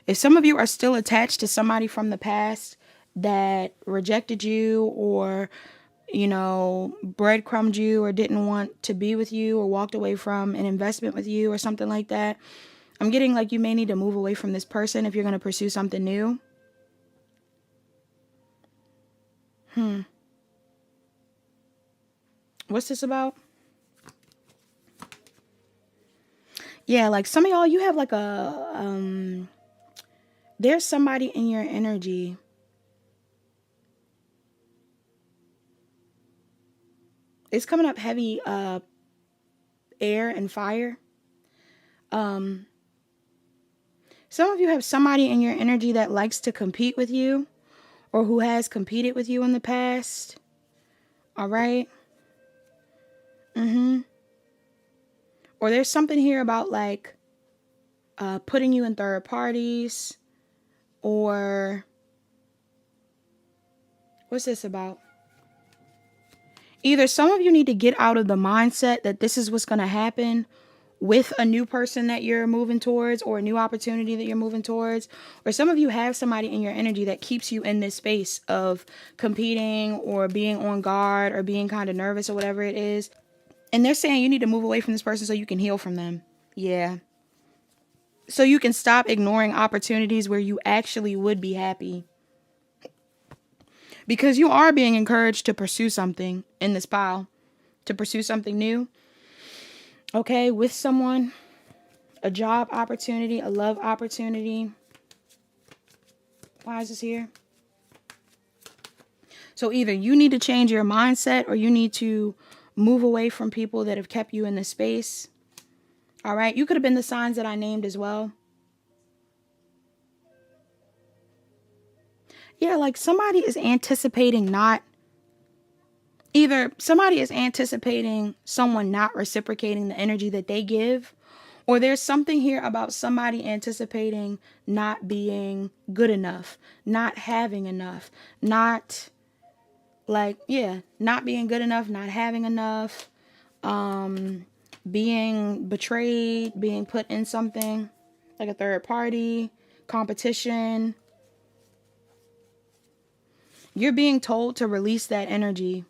If some of you are still attached to somebody from the past that rejected you or, you know, breadcrumbed you or didn't want to be with you or walked away from an investment with you or something like that, I'm getting like you may need to move away from this person if you're going to pursue something new. What's this about? Yeah, like some of y'all, you have like a, there's somebody in your energy. It's coming up heavy, air and fire. Some of you have somebody in your energy that likes to compete with you or who has competed with you in the past. All right. Or there's something here about like putting you in third parties, or what's this about? Either some of you need to get out of the mindset that this is what's going to happen with a new person that you're moving towards or a new opportunity that you're moving towards. Or some of you have somebody in your energy that keeps you in this space of competing or being on guard or being kind of nervous or whatever it is. And they're saying you need to move away from this person so you can heal from them. Yeah. So you can stop ignoring opportunities where you actually would be happy. Because you are being encouraged to pursue something in this pile. To pursue something new. Okay, with someone. A job opportunity, a love opportunity. Why is this here? So either you need to change your mindset or you need to move away from people that have kept you in this space. All right, you could have been the signs that I named as well. Yeah, like somebody is anticipating either somebody is anticipating someone not reciprocating the energy that they give, or there's something here about somebody anticipating not being good enough, not having enough, not being good enough, not having enough, being betrayed, being put in something like a third party, competition. You're being told to release that energy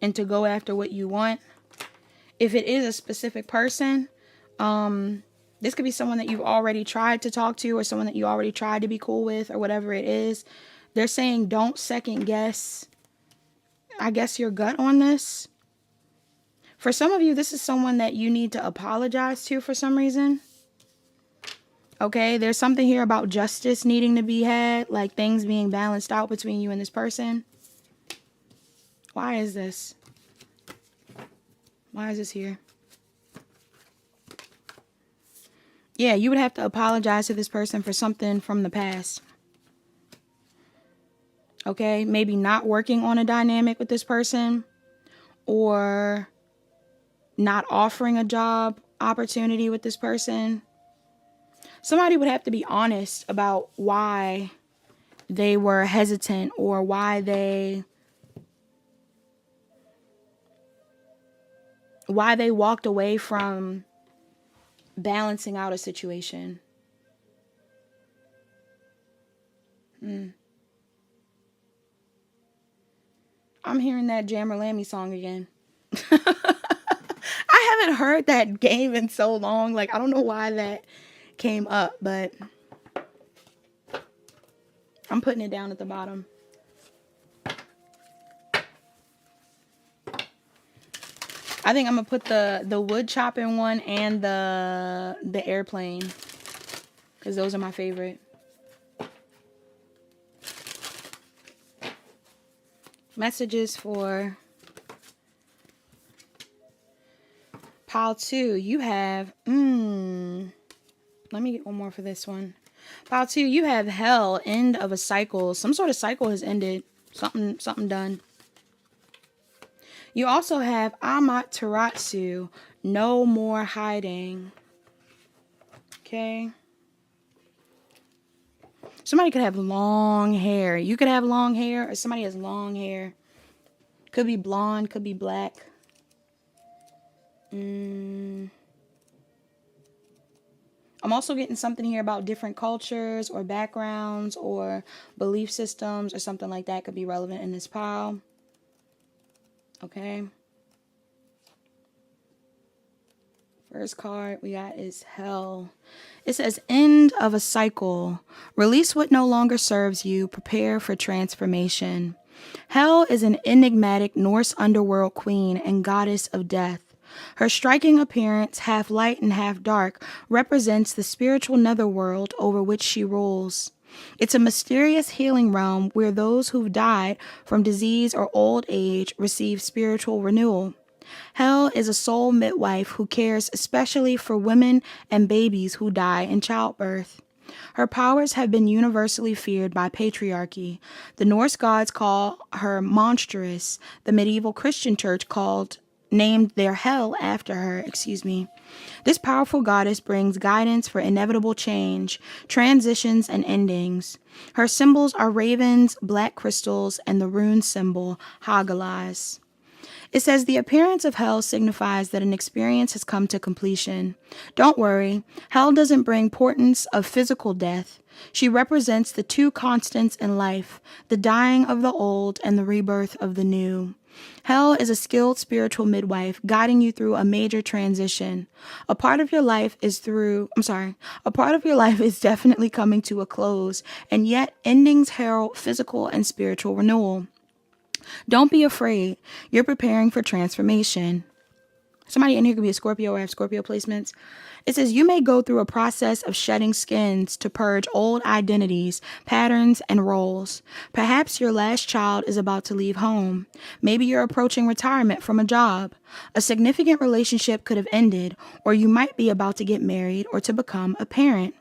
and to go after what you want. If it is a specific person, this could be someone that you've already tried to talk to or someone that you already tried to be cool with or whatever it is. They're saying don't second guess, I guess, your gut on this. For some of you, this is someone that you need to apologize to for some reason. Okay, there's something here about justice needing to be had, like things being balanced out between you and this person. Why is this? Why is this here? Yeah, you would have to apologize to this person for something from the past. Okay, maybe not working on a dynamic with this person or not offering a job opportunity with this person. Somebody would have to be honest about why they were hesitant or why they walked away from balancing out a situation. I'm hearing that Jammer Lammy song again. I haven't heard that game in so long. Like, I don't know why that came up, but I'm putting it down at the bottom. I think I'm gonna put the wood chopping one and the airplane, because those are my favorite. Messages for Pile 2, you have, let me get one more for this one. Pile 2, you have hell, end of a cycle. Some sort of cycle has ended. Something done. You also have Amaterasu, no more hiding. Okay. Somebody could have long hair. You could have long hair, or somebody has long hair. Could be blonde, could be black. I'm also getting something here about different cultures or backgrounds or belief systems or something like that could be relevant in this pile. Okay. First card we got is Hell. It says, end of a cycle. Release what no longer serves you. Prepare for transformation. Hell is an enigmatic Norse underworld queen and goddess of death. Her striking appearance, half light and half dark, represents the spiritual netherworld over which she rules. It's a mysterious healing realm where those who've died from disease or old age receive spiritual renewal. Hell is a soul midwife who cares especially for women and babies who die in childbirth. Her powers have been universally feared by patriarchy. The Norse gods call her monstrous. The medieval Christian church named their hell after her. This powerful goddess brings guidance for inevitable change, transitions, and endings. Her symbols are ravens, black crystals, and the rune symbol Hagalaz. It says the appearance of hell signifies that an experience has come to completion. Don't worry, hell doesn't bring portents of physical death. She represents the two constants in life, the dying of the old and the rebirth of the new. Hell is a skilled spiritual midwife guiding you through a major transition. A part of your life is definitely coming to a close, and yet endings herald physical and spiritual renewal. Don't be afraid. You're preparing for transformation. Somebody in here could be a Scorpio or have Scorpio placements. It says you may go through a process of shedding skins to purge old identities, patterns, and roles. Perhaps your last child is about to leave home. Maybe you're approaching retirement from a job. A significant relationship could have ended, or you might be about to get married or to become a parent.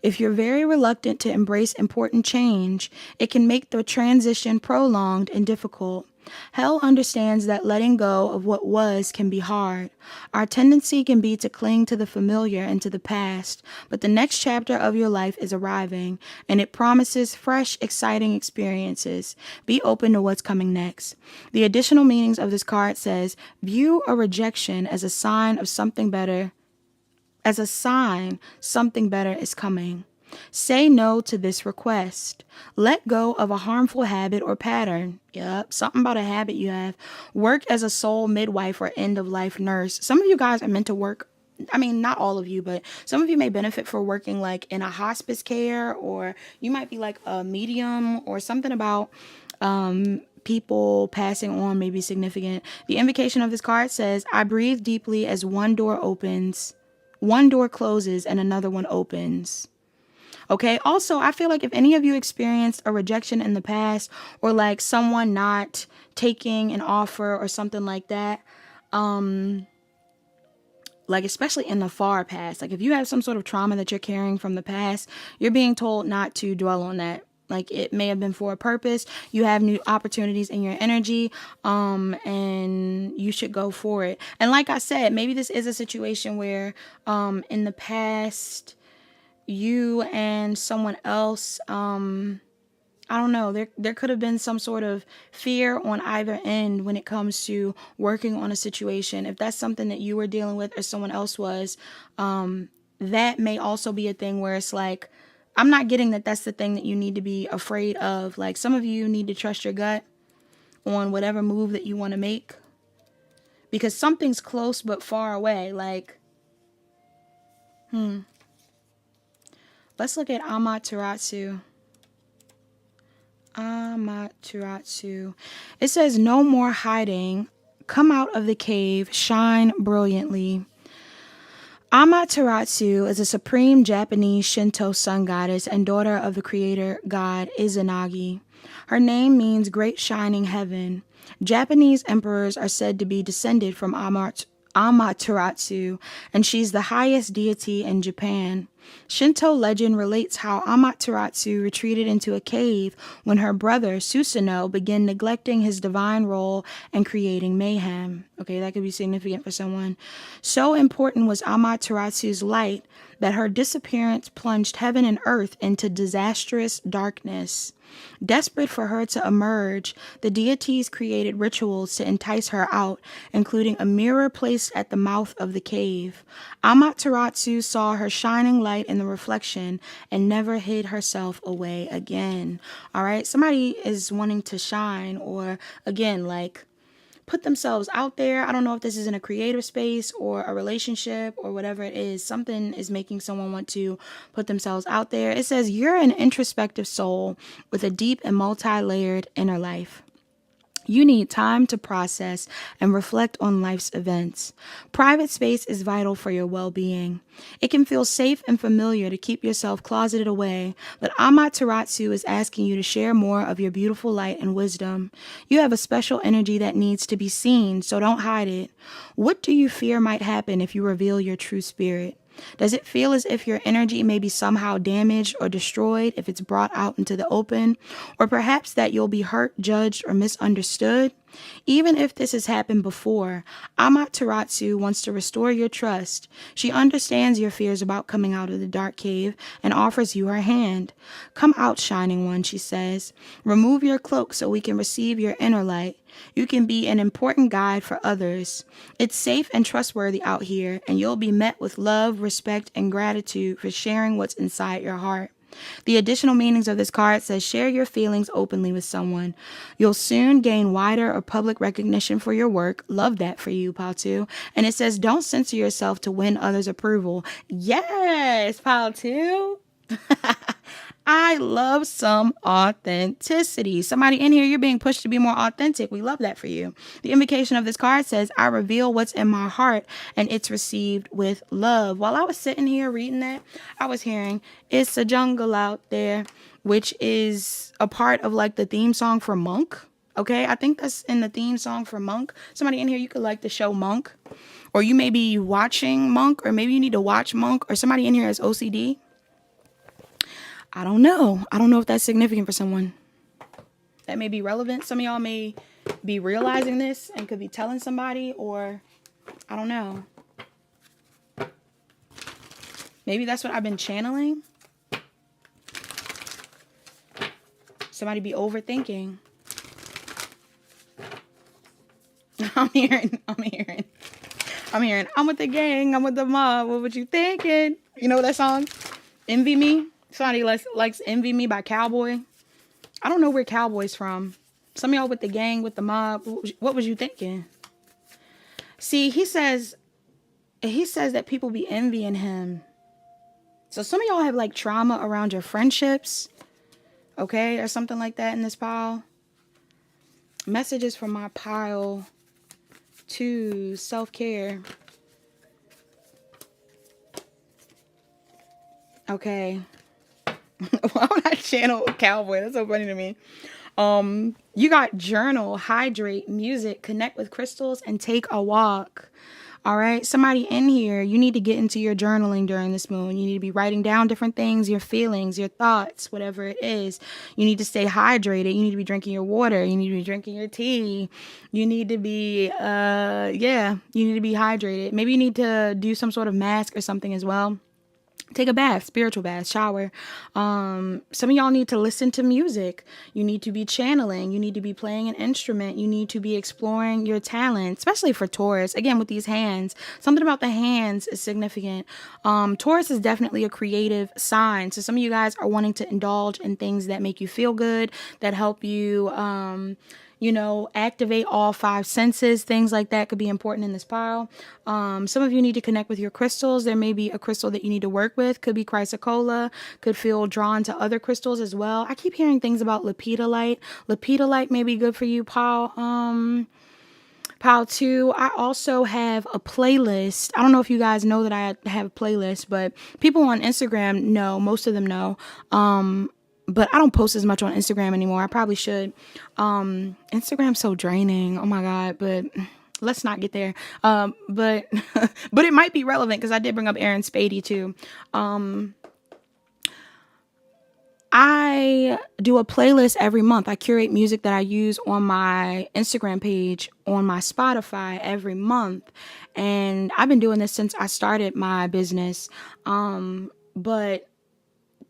If you're very reluctant to embrace important change, it can make the transition prolonged and difficult. Hell understands that letting go of what was can be hard. Our tendency can be to cling to the familiar and to the past, but the next chapter of your life is arriving, and it promises fresh, exciting experiences. Be open to what's coming next. The additional meanings of this card says, view a rejection as a sign of something better. Something better is coming. Say no to this request. Let go of a harmful habit or pattern. Yep, something about a habit you have. Work as a soul midwife or end-of-life nurse. Some of you guys are meant to work. I mean, not all of you, but some of you may benefit for working like in a hospice care, or you might be like a medium or something about people passing on may be significant. The invocation of this card says, I breathe deeply as one door closes and another one opens. Okay. Also, I feel like if any of you experienced a rejection in the past, or like someone not taking an offer or something like that, like especially in the far past, like if you have some sort of trauma that you're carrying from the past, you're being told not to dwell on that. Like it may have been for a purpose. You have new opportunities in your energy, and you should go for it. And like I said, maybe this is a situation where in the past you and someone else, I don't know, there could have been some sort of fear on either end when it comes to working on a situation. If that's something that you were dealing with or someone else was, that may also be a thing where it's like, I'm not getting that that's the thing that you need to be afraid of. Like some of you need to trust your gut on whatever move that you want to make, because something's close but far away. Like, let's look at Amaterasu. It says, no more hiding. Come out of the cave. Shine brilliantly. Amaterasu is a supreme Japanese Shinto sun goddess and daughter of the creator god Izanagi. Her name means great shining heaven. Japanese emperors are said to be descended from Amaterasu, and she's the highest deity in Japan. Shinto legend relates how Amaterasu retreated into a cave when her brother Susanoo began neglecting his divine role and creating mayhem. Okay, that could be significant for someone. So important was Amaterasu's light that her disappearance plunged heaven and earth into disastrous darkness. Desperate for her to emerge, the deities created rituals to entice her out, including a mirror placed at the mouth of the cave. Amaterasu saw her shining light in the reflection and never hid herself away again. All right, somebody is wanting to shine, or again, like, put themselves out there. I don't know if this is in a creative space or a relationship or whatever it is. Something is making someone want to put themselves out there. It says you're an introspective soul with a deep and multi-layered inner life. You need time to process and reflect on life's events. Private space is vital for your well-being. It can feel safe and familiar to keep yourself closeted away, but Amaterasu is asking you to share more of your beautiful light and wisdom. You have a special energy that needs to be seen, so don't hide it. What do you fear might happen if you reveal your true spirit? Does it feel as if your energy may be somehow damaged or destroyed if it's brought out into the open? Or perhaps that you'll be hurt, judged, or misunderstood? Even if this has happened before, Amaterasu wants to restore your trust. She understands your fears about coming out of the dark cave and offers you her hand. Come out, shining one, she says. Remove your cloak so we can receive your inner light. You can be an important guide for others. It's safe and trustworthy out here, and you'll be met with love, respect, and gratitude for sharing what's inside your heart. The additional meanings of this card says share your feelings openly with someone. You'll soon gain wider or public recognition for your work. Love that for you, Pile 2. And it says don't censor yourself to win others' approval. Yes, Pile 2. I love some authenticity. Somebody in here, you're being pushed to be more authentic. We love that for you. The invocation of this card says, I reveal what's in my heart and it's received with love. While I was sitting here reading that, I was hearing, it's a jungle out there, which is a part of like the theme song for Monk. Okay, I think that's in the theme song for Monk. Somebody in here, you could like the show Monk, or you may be watching Monk, or maybe you need to watch Monk, or somebody in here has OCD. I don't know. I don't know if that's significant for someone. That may be relevant. Some of y'all may be realizing this and could be telling somebody, or I don't know. Maybe that's what I've been channeling. Somebody be overthinking. I'm hearing, I'm with the gang, I'm with the mob. What was you thinking? You know that song? Envy Me? Somebody likes Envy Me by Cowboy. I don't know where Cowboy's from. Some of y'all with the gang, with the mob. What was you thinking? See, he says that people be envying him. So some of y'all have like trauma around your friendships. Okay, or something like that in this pile. Messages from my pile 2, self-care. Okay. Why would I channel Cowboy? That's so funny to me. You got journal, hydrate, music, connect with crystals, and take a walk. All right. Somebody in here, you need to get into your journaling during this moon. You need to be writing down different things, your feelings, your thoughts, whatever it is. You need to stay hydrated. You need to be drinking your water. You need to be drinking your tea. You need to be, you need to be hydrated. Maybe you need to do some sort of mask or something as well. Take a bath, spiritual bath, shower. Some of y'all need to listen to music. You need to be channeling. You need to be playing an instrument. You need to be exploring your talent, especially for Taurus. Again, with these hands, something about the hands is significant. Taurus is definitely a creative sign. So some of you guys are wanting to indulge in things that make you feel good, that help you, activate all 5 senses. Things like that could be important in this pile. Some of you need to connect with your crystals. There may be a crystal that you need to work with. Could be CHRYSOCOLLA. Could feel drawn to other crystals as well. I keep hearing things about lepidolite. Lepidolite may be good for you, pile. Pile 2, I also have a playlist. I don't know if you guys know that I have a playlist, but people on Instagram know. Most of them know. But I don't post as much on Instagram anymore. I probably should. Instagram's so draining. Oh my God. But let's not get there. But but it might be relevant because I did bring up Aaron Spady too. I do a playlist every month. I curate music that I use on my Instagram page, on my Spotify every month. And I've been doing this since I started my business. But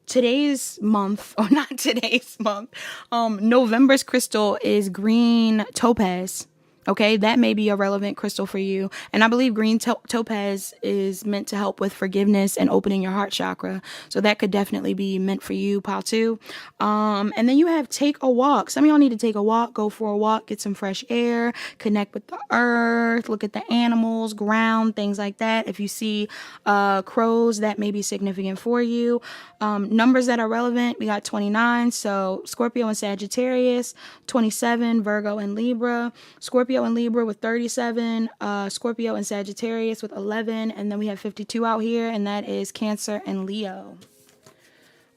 today's month, or not today's month, November's crystal is green topaz. Okay, that may be a relevant crystal for you. And I believe green topaz is meant to help with forgiveness and opening your heart chakra. So that could definitely be meant for you, pal, too. And then you have take a walk. Some of y'all need to take a walk, go for a walk, get some fresh air, connect with the earth, look at the animals, ground, things like that. If you see crows, that may be significant for you. Numbers that are relevant, we got 29. So Scorpio and Sagittarius, 27, Virgo and Libra, Scorpio and Libra with 37, Scorpio and Sagittarius with 11, and then we have 52 out here, and that is Cancer and Leo.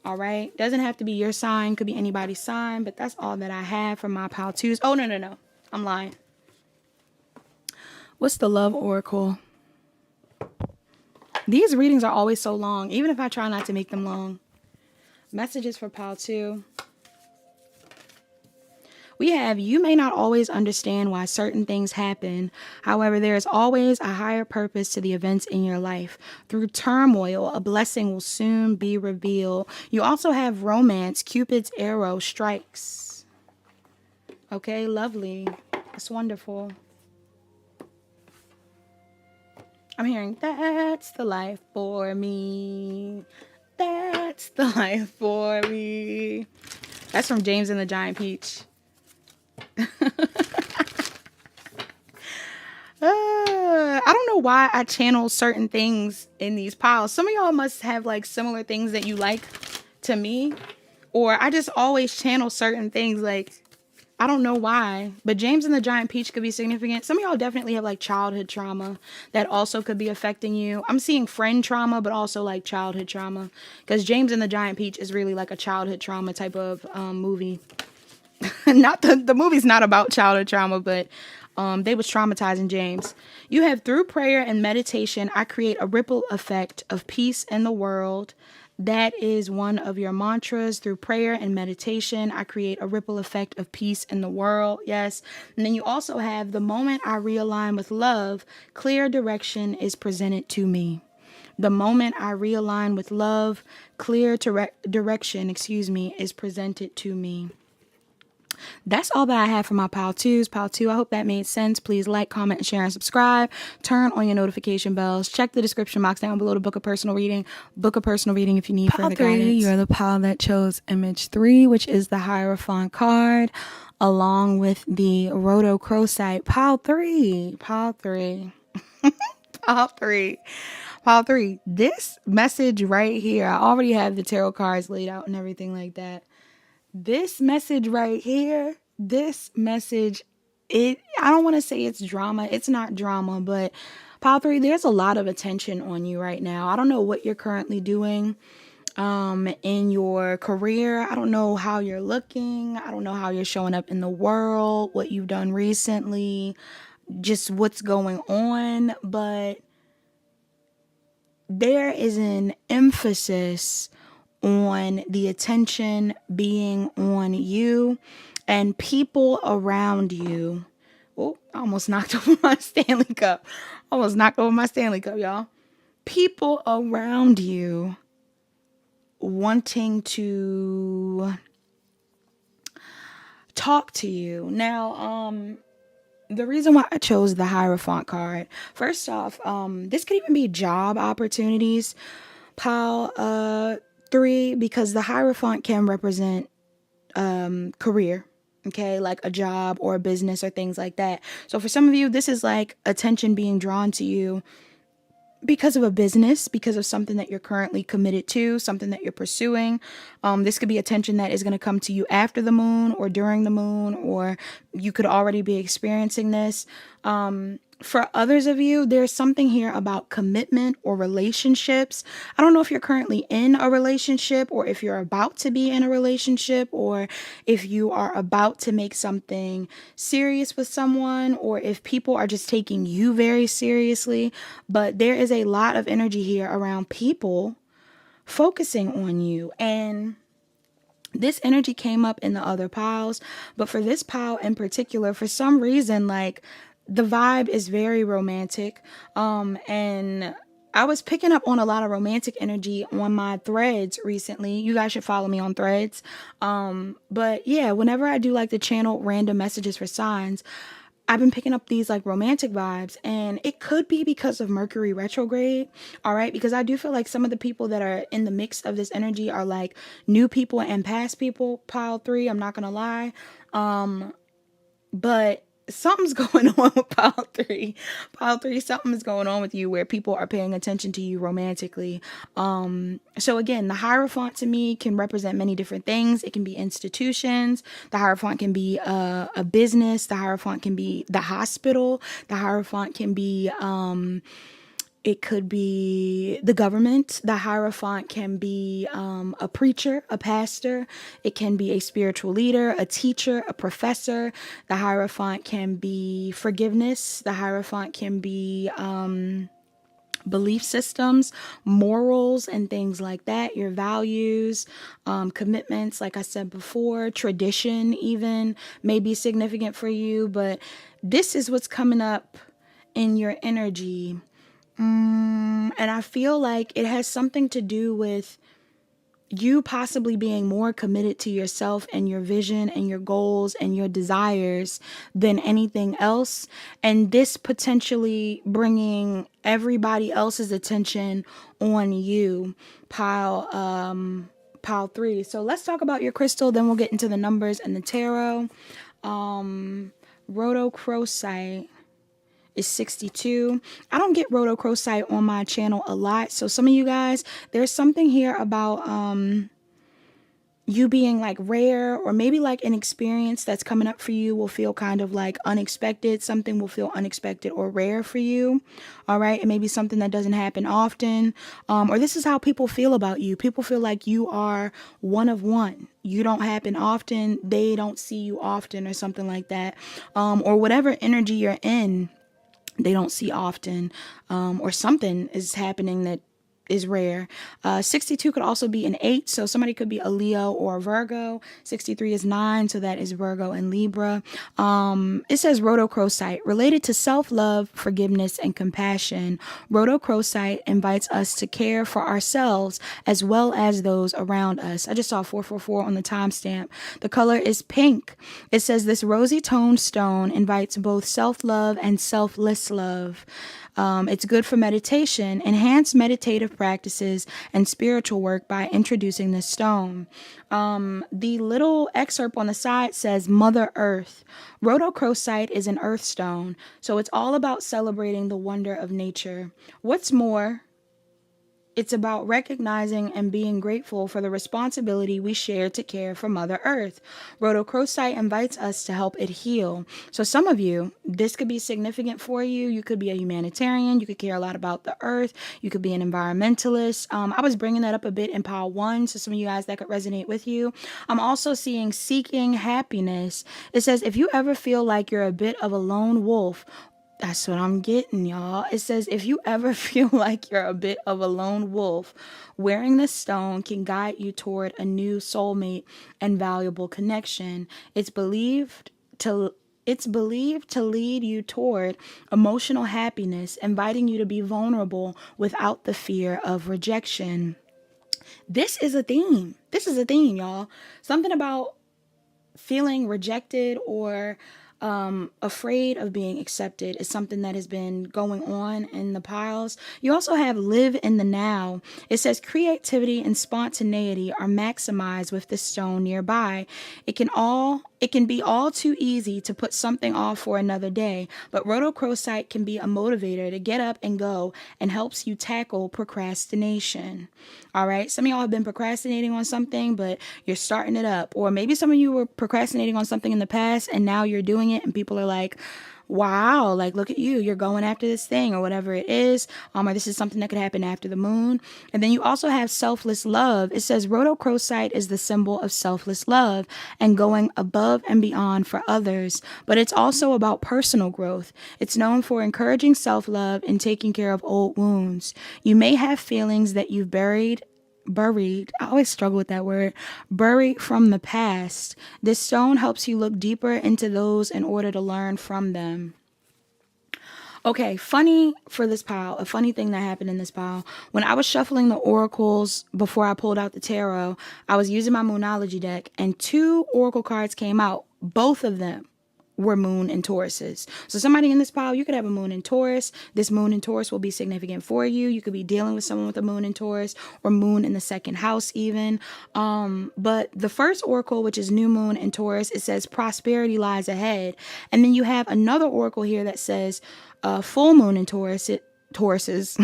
All right, doesn't have to be your sign, could be anybody's sign, but that's all that I have for my pal twos. Oh, no, I'm lying. What's the love oracle? These readings are always so long, even if I try not to make them long. Messages for pal 2. We have, you may not always understand why certain things happen. However, there is always a higher purpose to the events in your life. Through turmoil, a blessing will soon be revealed. You also have romance. Cupid's arrow strikes. Okay, lovely. That's wonderful. I'm hearing, that's the life for me. That's the life for me. That's from James and the Giant Peach. I don't know why I channel certain things in these piles. Some of y'all must have like similar things that you like to me, or I just always channel certain things. Like, I don't know why, but James and the Giant Peach could be significant. Some of y'all definitely have like childhood trauma that also could be affecting you. I'm seeing friend trauma, but also like childhood trauma, because James and the Giant Peach is really like a childhood trauma type of movie. Not the movie's not about childhood trauma, but they was traumatizing James. You have, through prayer and meditation, I create a ripple effect of peace in the world. That is one of your mantras. Through prayer and meditation, I create a ripple effect of peace in the world. Yes. And then you also have, the moment I realign with love, clear direction is presented to me. The moment I realign with love, clear direction, is presented to me. That's all that I have for my pile 2s. Pile 2, I hope that made sense. Please like, comment, and share, and subscribe. Turn on your notification bells. Check the description box down below to book a personal reading. Book a personal reading if you need further guidance. You're the pile that chose image 3, which is the Hierophant card, along with the RHODOCROSITE. Pile 3. Pile 3. Pile 3. Pile 3. This message right here, I already have the tarot cards laid out and everything like that. This message right here, this message, I don't want to say it's drama. It's not drama, but pile 3, there's a lot of attention on you right now. I don't know what you're currently doing in your career. I don't know how you're looking. I don't know how you're showing up in the world, what you've done recently, just what's going on. But there is an emphasis on the attention being on you and people around you. Oh, I almost knocked over my Stanley Cup. Y'all. People around you wanting to talk to you. Now, the reason why I chose the Hierophant card, first off, this could even be job opportunities. Pile 3, because the Hierophant can represent career, okay, like a job or a business or things like that. So for some of you, this is like attention being drawn to you because of a business, because of something that you're currently committed to, something that you're pursuing. This could be attention that is going to come to you after the moon or during the moon, or you could already be experiencing this. For others of you, there's something here about commitment or relationships. I don't know if you're currently in a relationship, or if you're about to be in a relationship, or if you are about to make something serious with someone, or if people are just taking you very seriously. But there is a lot of energy here around people focusing on you. And this energy came up in the other piles, but for this pile in particular, for some reason, like, the vibe is very romantic. And I was picking up on a lot of romantic energy on my threads recently. You guys should follow me on threads. But yeah, whenever I do like the channel random messages for signs, I've been picking up these like romantic vibes, and it could be because of Mercury retrograde. All right. Because I do feel like some of the people that are in the mix of this energy are like new people and past people. Pile 3. I'm not going to lie. But something's going on with pile 3. Pile 3, something is going on with you where people are paying attention to you romantically. So again, the Hierophant to me can represent many different things. It can be institutions. The Hierophant can be a business. The Hierophant can be the hospital. The Hierophant can be it could be the government. The Hierophant can be a preacher, a pastor. It can be a spiritual leader, a teacher, a professor. The Hierophant can be forgiveness. The Hierophant can be belief systems, morals, and things like that. Your values, commitments, like I said before, tradition even may be significant for you. But this is what's coming up in your energy. And I feel like it has something to do with you possibly being more committed to yourself and your vision and your goals and your desires than anything else. And this potentially bringing everybody else's attention on you, pile 3. So let's talk about your crystal. Then we'll get into the numbers and the tarot. Rhodocrosite is 62. I don't get rhodocrosite on my channel a lot. So some of you guys, there's something here about you being like rare, or maybe like an experience that's coming up for you will feel kind of like unexpected. Something will feel unexpected or rare for you. All right. It may be something that doesn't happen often. Or this is how people feel about you. People feel like you are one of one. You don't happen often. They don't see you often, or something like that. Or whatever energy you're in, they don't see often, or something is happening that is rare. 62 could also be an 8, so somebody could be a Leo or a Virgo. 63 is 9, so that is Virgo and Libra. It says rhodocrosite, related to self-love, forgiveness, and compassion. Rhodocrosite invites us to care for ourselves as well as those around us. I just saw 444 on the timestamp. The color is pink. It says this rosy toned stone invites both self-love and selfless love. It's good for meditation. Enhance meditative practices and spiritual work by introducing this stone. The little excerpt on the side says Mother Earth. Rhodocrosite is an earth stone, so it's all about celebrating the wonder of nature. What's more, it's about recognizing and being grateful for the responsibility we share to care for Mother Earth. Rhodocrosite invites us to help it heal. So some of you, this could be significant for you. You could be a humanitarian. You could care a lot about the earth. You could be an environmentalist. I was bringing that up a bit in pile 1, so some of you guys, that could resonate with you. I'm also seeing seeking happiness. It says, if you ever feel like you're a bit of a lone wolf, that's what I'm getting, y'all. It says, if you ever feel like you're a bit of a lone wolf, wearing this stone can guide you toward a new soulmate and valuable connection. It's believed to lead you toward emotional happiness, inviting you to be vulnerable without the fear of rejection. This is a theme. This is a theme, y'all. Something about feeling rejected or afraid of being accepted is something that has been going on in the piles. You also have live in the now. It says creativity and spontaneity are maximized with the stone nearby. It can be all too easy to put something off for another day, but rhodocrosite can be a motivator to get up and go and helps you tackle procrastination. All right. Some of y'all have been procrastinating on something, but you're starting it up. Or maybe some of you were procrastinating on something in the past and now you're doing it and people are like, wow, like, look at you, you're going after this thing or whatever it is, or this is something that could happen after the moon. And then you also have selfless love. It says rhodocrosite is the symbol of selfless love and going above and beyond for others, but it's also about personal growth. It's known for encouraging self-love and taking care of old wounds. You may have feelings that you've buried, I always struggle with that word, buried from the past. This stone helps you look deeper into those in order to learn from them. Okay, funny for this pile, a funny thing that happened in this pile. When I was shuffling the oracles before I pulled out the tarot, I was using my Moonology deck and 2 oracle cards came out. Both of them were moon and Tauruses. So somebody in this pile, you could have a moon in Taurus. This moon in Taurus will be significant for you. You could be dealing with someone with a moon in Taurus or moon in the 2nd house even. But the first oracle, which is new moon in Taurus, it says prosperity lies ahead. And then you have another oracle here that says full moon in Taurus. Tauruses,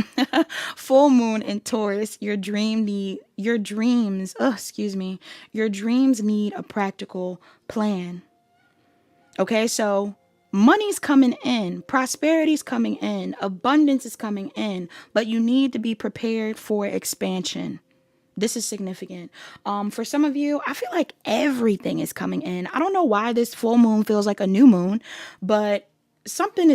full moon in Taurus. Your dreams need a practical plan. Okay, so money's coming in, prosperity's coming in, abundance is coming in, but you need to be prepared for expansion. This is significant. For some of you, I feel like everything is coming in. I don't know why this full moon feels like a new moon, but something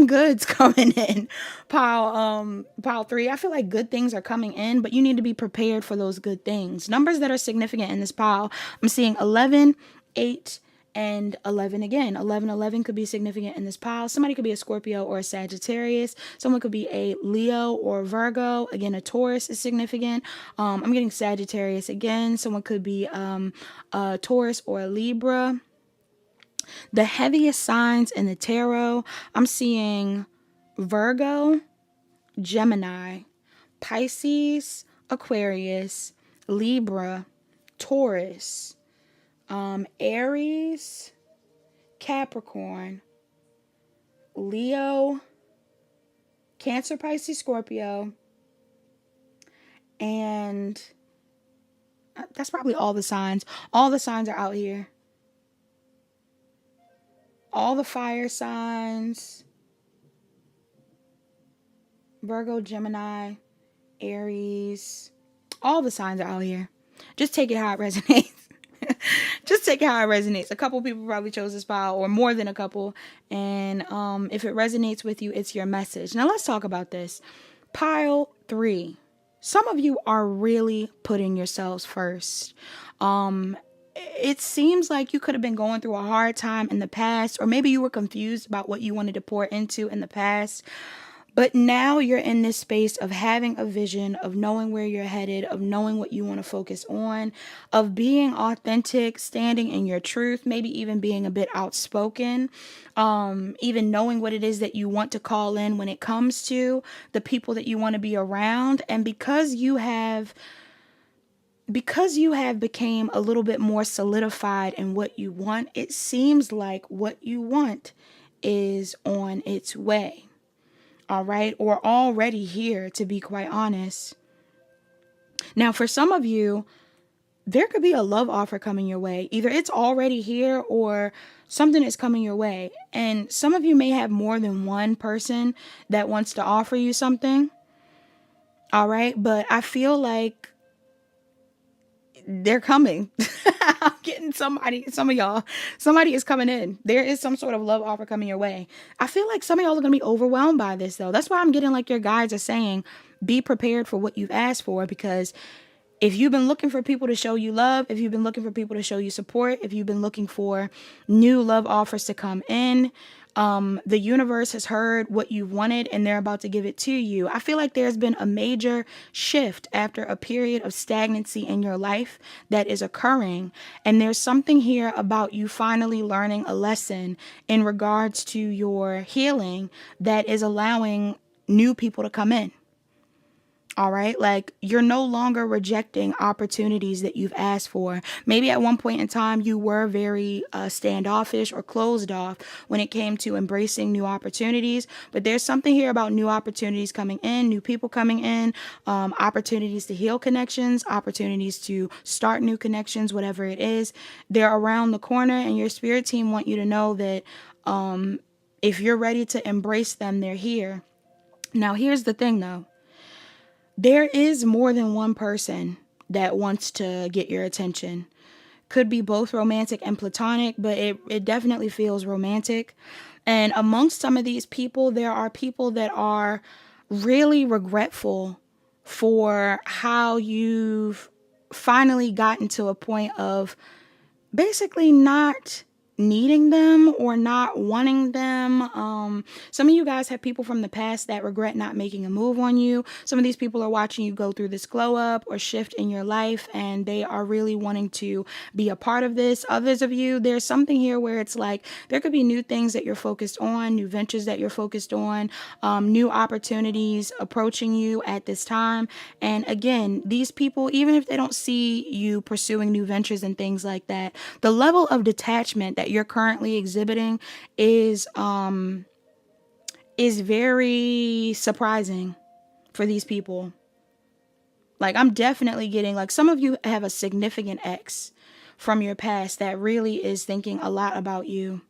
good's coming in. Pile 3, I feel like good things are coming in, but you need to be prepared for those good things. Numbers that are significant in this pile, I'm seeing 11, 8, and 11 again. 11 could be significant in this pile. Somebody could be a Scorpio or a Sagittarius. Someone could be a Leo or Virgo. Again, a Taurus is significant. I'm getting Sagittarius again. Someone could be a Taurus or a Libra. The heaviest signs in the tarot, I'm seeing Virgo, Gemini, Pisces, Aquarius, Libra, Taurus, Aries, Capricorn, Leo, Cancer, Pisces, Scorpio, and that's probably all the signs. All the signs are out here. All the fire signs, Virgo, Gemini, Aries, all the signs are out here. Just take it how it resonates. Just take it how it resonates. A couple people probably chose this pile, or more than a couple. And if it resonates with you, it's your message. Now let's talk about this. Pile 3. Some of you are really putting yourselves first. It seems like you could have been going through a hard time in the past, or maybe you were confused about what you wanted to pour into in the past. But now you're in this space of having a vision, of knowing where you're headed, of knowing what you want to focus on, of being authentic, standing in your truth, maybe even being a bit outspoken, even knowing what it is that you want to call in when it comes to the people that you want to be around. And because you have became a little bit more solidified in what you want, it seems like what you want is on its way. All right, or already here, to be quite honest. Now, for some of you, there could be a love offer coming your way. Either it's already here or something is coming your way. And some of you may have more than one person that wants to offer you something. All right, but I feel like they're coming. I'm getting some of y'all, somebody is coming in. There is some sort of love offer coming your way. I feel like some of y'all are going to be overwhelmed by this though. That's why I'm getting like your guides are saying, be prepared for what you've asked for, because if you've been looking for people to show you love, if you've been looking for people to show you support, if you've been looking for new love offers to come in, the universe has heard what you wanted and they're about to give it to you. I feel like there's been a major shift after a period of stagnancy in your life that is occurring. And there's something here about you finally learning a lesson in regards to your healing that is allowing new people to come in. All right. Like, you're no longer rejecting opportunities that you've asked for. Maybe at one point in time you were very standoffish or closed off when it came to embracing new opportunities. But there's something here about new opportunities coming in, new people coming in, opportunities to heal connections, opportunities to start new connections, whatever it is. They're around the corner, and your spirit team want you to know that if you're ready to embrace them, they're here. Now, here's the thing though. There is more than one person that wants to get your attention. Could be both romantic and platonic, but it definitely feels romantic. And amongst some of these people, there are people that are really regretful for how you've finally gotten to a point of basically not needing them or not wanting them. Some of you guys have people from the past that regret not making a move on you. Some of these people are watching you go through this glow up or shift in your life, and they are really wanting to be a part of this. Others of you, there's something here where it's like there could be new things that you're focused on, new ventures that you're focused on, new opportunities approaching you at this time. And again, these people, even if they don't see you pursuing new ventures and things like that, the level of detachment that you're currently exhibiting is very surprising for these people. Like, I'm definitely getting, like, some of you have a significant ex from your past that really is thinking a lot about you.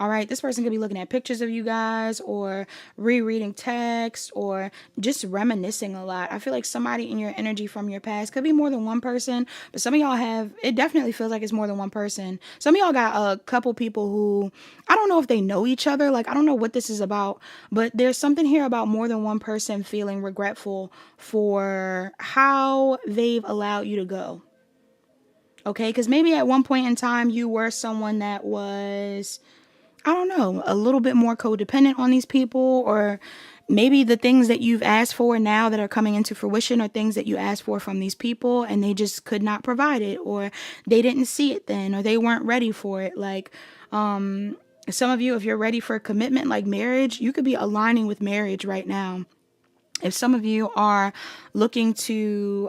All right, this person could be looking at pictures of you guys or rereading text or just reminiscing a lot. I feel like somebody in your energy from your past could be more than one person, but some of y'all have, it definitely feels like it's more than one person. Some of y'all got a couple people who, I don't know if they know each other. Like, I don't know what this is about, but there's something here about more than one person feeling regretful for how they've allowed you to go. Okay, because maybe at one point in time you were someone that was, I don't know, a little bit more codependent on these people, or maybe the things that you've asked for now that are coming into fruition are things that you asked for from these people and they just could not provide it, or they didn't see it then, or they weren't ready for it. Like, some of you, if you're ready for a commitment like marriage, you could be aligning with marriage right now. If some of you are looking to,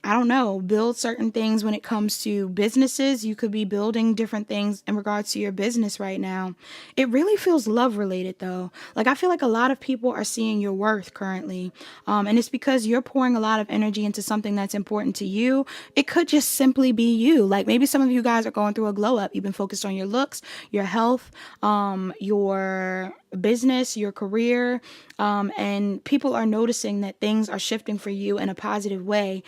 I don't know, build certain things when it comes to businesses, you could be building different things in regards to your business right now. It really feels love related though. Like, I feel like a lot of people are seeing your worth currently. And it's because you're pouring a lot of energy into something that's important to you. It could just simply be you. Like, maybe some of you guys are going through a glow up. You've been focused on your looks, your health, your business, your career. And people are noticing that things are shifting for you in a positive way.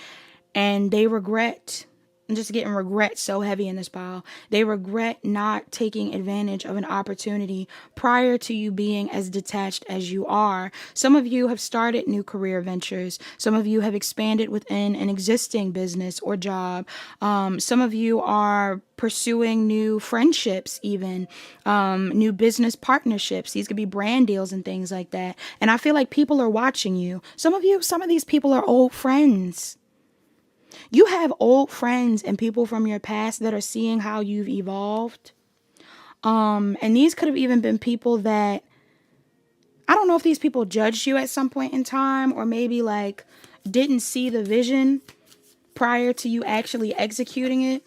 And they regret, I'm just getting regret so heavy in this pile. They regret not taking advantage of an opportunity prior to you being as detached as you are. Some of you have started new career ventures. Some of you have expanded within an existing business or job. Some of you are pursuing new friendships, even new business partnerships. These could be brand deals and things like that. And I feel like people are watching you. Some of these people are old friends. You have old friends and people from your past that are seeing how you've evolved. And these could have even been people that, I don't know if these people judged you at some point in time, or maybe like didn't see the vision prior to you actually executing it.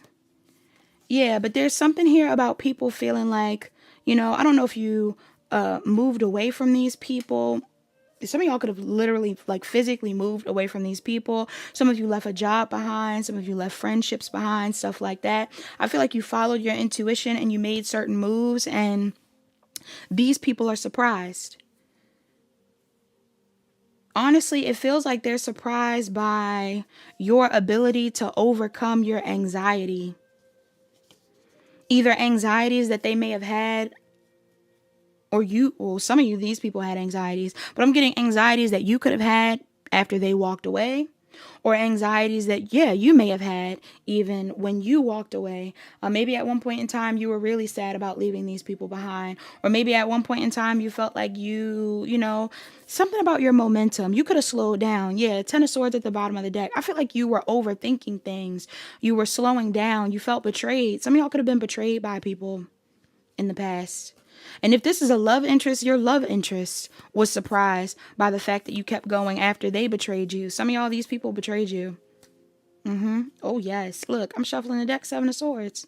Yeah, but there's something here about people feeling like, I don't know if you moved away from these people. Some of y'all could have literally, like, physically moved away from these people. Some of you left a job behind. Some of you left friendships behind, stuff like that. I feel like you followed your intuition and you made certain moves, and these people are surprised. Honestly, it feels like they're surprised by your ability to overcome your anxiety. Either anxieties that they may have had, or some of you, these people had anxieties, but I'm getting anxieties that you could have had after they walked away, or anxieties that, you may have had even when you walked away. Maybe at one point in time, you were really sad about leaving these people behind, or maybe at one point in time, you felt like something about your momentum. You could have slowed down. Yeah, 10 of Swords at the bottom of the deck. I feel like you were overthinking things. You were slowing down. You felt betrayed. Some of y'all could have been betrayed by people in the past. And if this is a love interest, your love interest was surprised by the fact that you kept going after they betrayed you. Some of y'all, these people betrayed you. Oh, yes. Look, I'm shuffling the deck, Seven of Swords.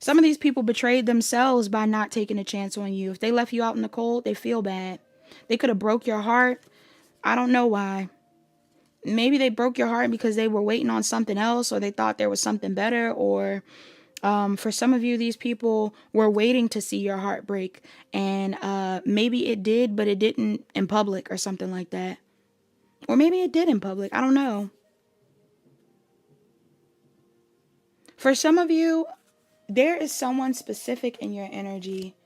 Some of these people betrayed themselves by not taking a chance on you. If they left you out in the cold, they feel bad. They could have broke your heart. I don't know why. Maybe they broke your heart because they were waiting on something else, or they thought there was something better, or for some of you, these people were waiting to see your heart break, and maybe it did, but it didn't in public or something like that. Or maybe it did in public. I don't know. For some of you, there is someone specific in your energy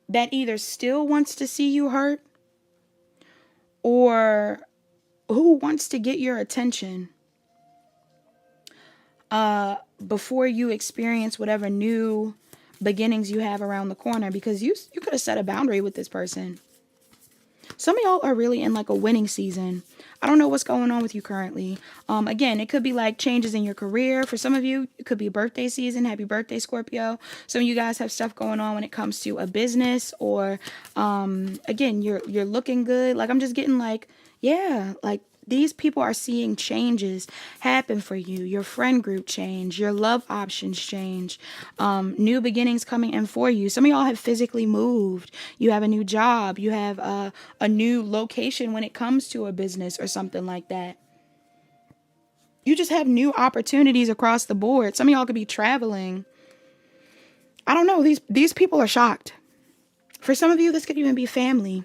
that either still wants to see you hurt or who wants to get your attention before you experience whatever new beginnings you have around the corner, because you could have set a boundary with this person. Some of y'all are really in like a winning season. I don't know what's going on with you currently. Again, it could be like changes in your career. For some of you, it could be birthday season. Happy birthday, Scorpio. Some of you guys have stuff going on when it comes to a business, or again, you're looking good. Like, I'm just getting like, yeah, like these people are seeing changes happen for you. Your friend group change, your love options change, new beginnings coming in for you. Some of y'all have physically moved. You have a new job. You have a new location when it comes to a business or something like that. You just have new opportunities across the board. Some of y'all could be traveling. I don't know. These people are shocked. For some of you, this could even be family.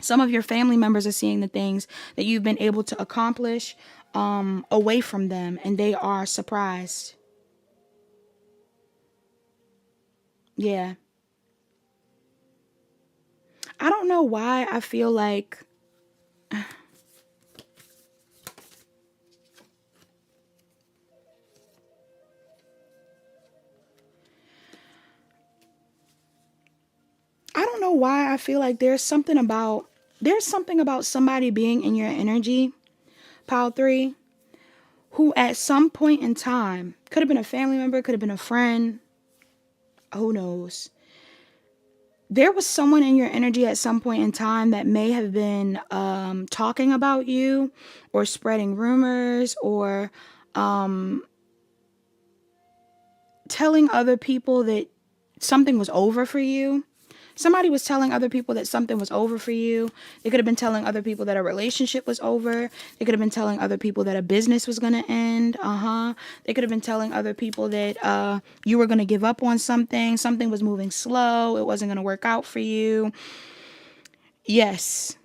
Some of your family members are seeing the things that you've been able to accomplish away from them, and they are surprised. Yeah. I don't know why I feel like there's something about somebody being in your energy, pile 3, who at some point in time, could have been a family member, could have been a friend, who knows. There was someone in your energy at some point in time that may have been talking about you, or spreading rumors, or telling other people that something was over for you. Somebody was telling other people that something was over for you. They could have been telling other people that a relationship was over. They could have been telling other people that a business was going to end. They could have been telling other people that you were going to give up on something. Something was moving slow. It wasn't going to work out for you. Yes.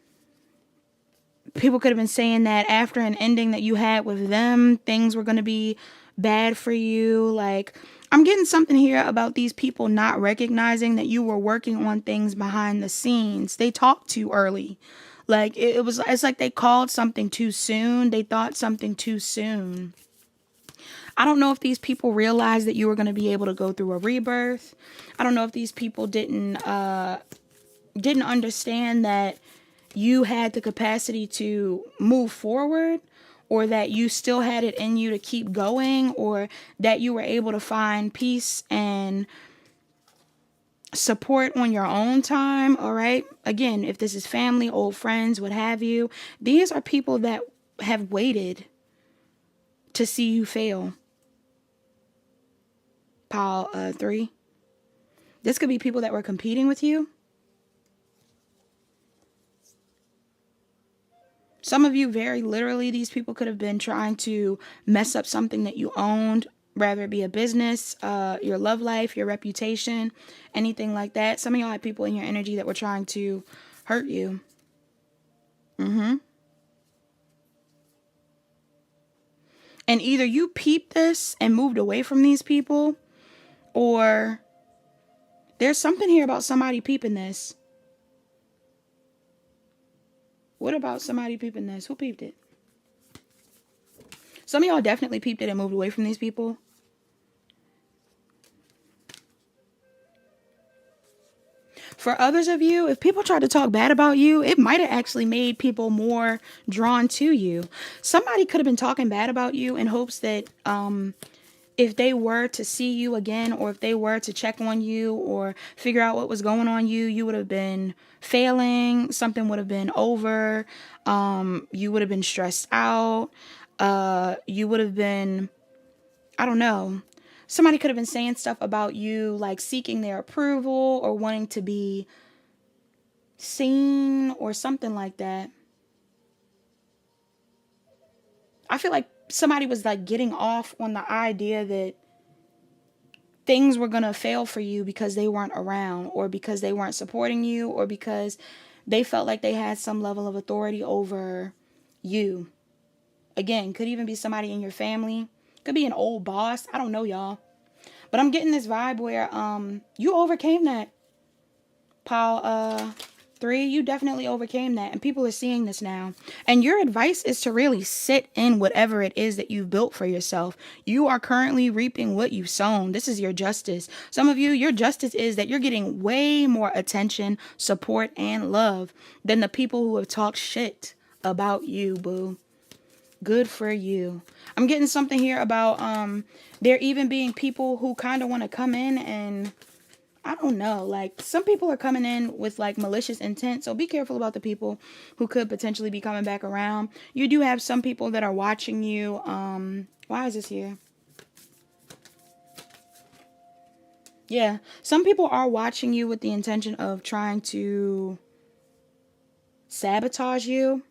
People could have been saying that after an ending that you had with them, things were going to be bad for you. Like, I'm getting something here about these people not recognizing that you were working on things behind the scenes. They talked too early. Like, it's like they called something too soon. They thought something too soon. I don't know if these people realized that you were going to be able to go through a rebirth. I don't know if these people didn't understand that you had the capacity to move forward, or that you still had it in you to keep going, or that you were able to find peace and support on your own time. All right. Again, if this is family, old friends, what have you, these are people that have waited to see you fail. Pile 3. This could be people that were competing with you. Some of you, very literally, these people could have been trying to mess up something that you owned, rather it be a business, your love life, your reputation, anything like that. Some of y'all had people in your energy that were trying to hurt you. And either you peeped this and moved away from these people, or there's something here about somebody peeping this. What about somebody peeping this? Who peeped it? Some of y'all definitely peeped it and moved away from these people. For others of you, if people tried to talk bad about you, it might have actually made people more drawn to you. Somebody could have been talking bad about you in hopes that if they were to see you again, or if they were to check on you or figure out what was going on you would have been failing. Something would have been over. You would have been stressed out. You would have been, I don't know. Somebody could have been saying stuff about you, like seeking their approval or wanting to be seen or something like that. I feel like somebody was like getting off on the idea that things were going to fail for you because they weren't around, or because they weren't supporting you, or because they felt like they had some level of authority over you. Again, could even be somebody in your family. Could be an old boss. I don't know, y'all. But I'm getting this vibe where you overcame that. Pile 3, you definitely overcame that. And people are seeing this now. And your advice is to really sit in whatever it is that you've built for yourself. You are currently reaping what you've sown. This is your justice. Some of you, your justice is that you're getting way more attention, support, and love than the people who have talked shit about you, boo. Good for you. I'm getting something here about there even being people who kind of want to come in and, I don't know, like some people are coming in with like malicious intent. So be careful about the people who could potentially be coming back around. You do have some people that are watching you. Why is this here? Yeah, some people are watching you with the intention of trying to sabotage you.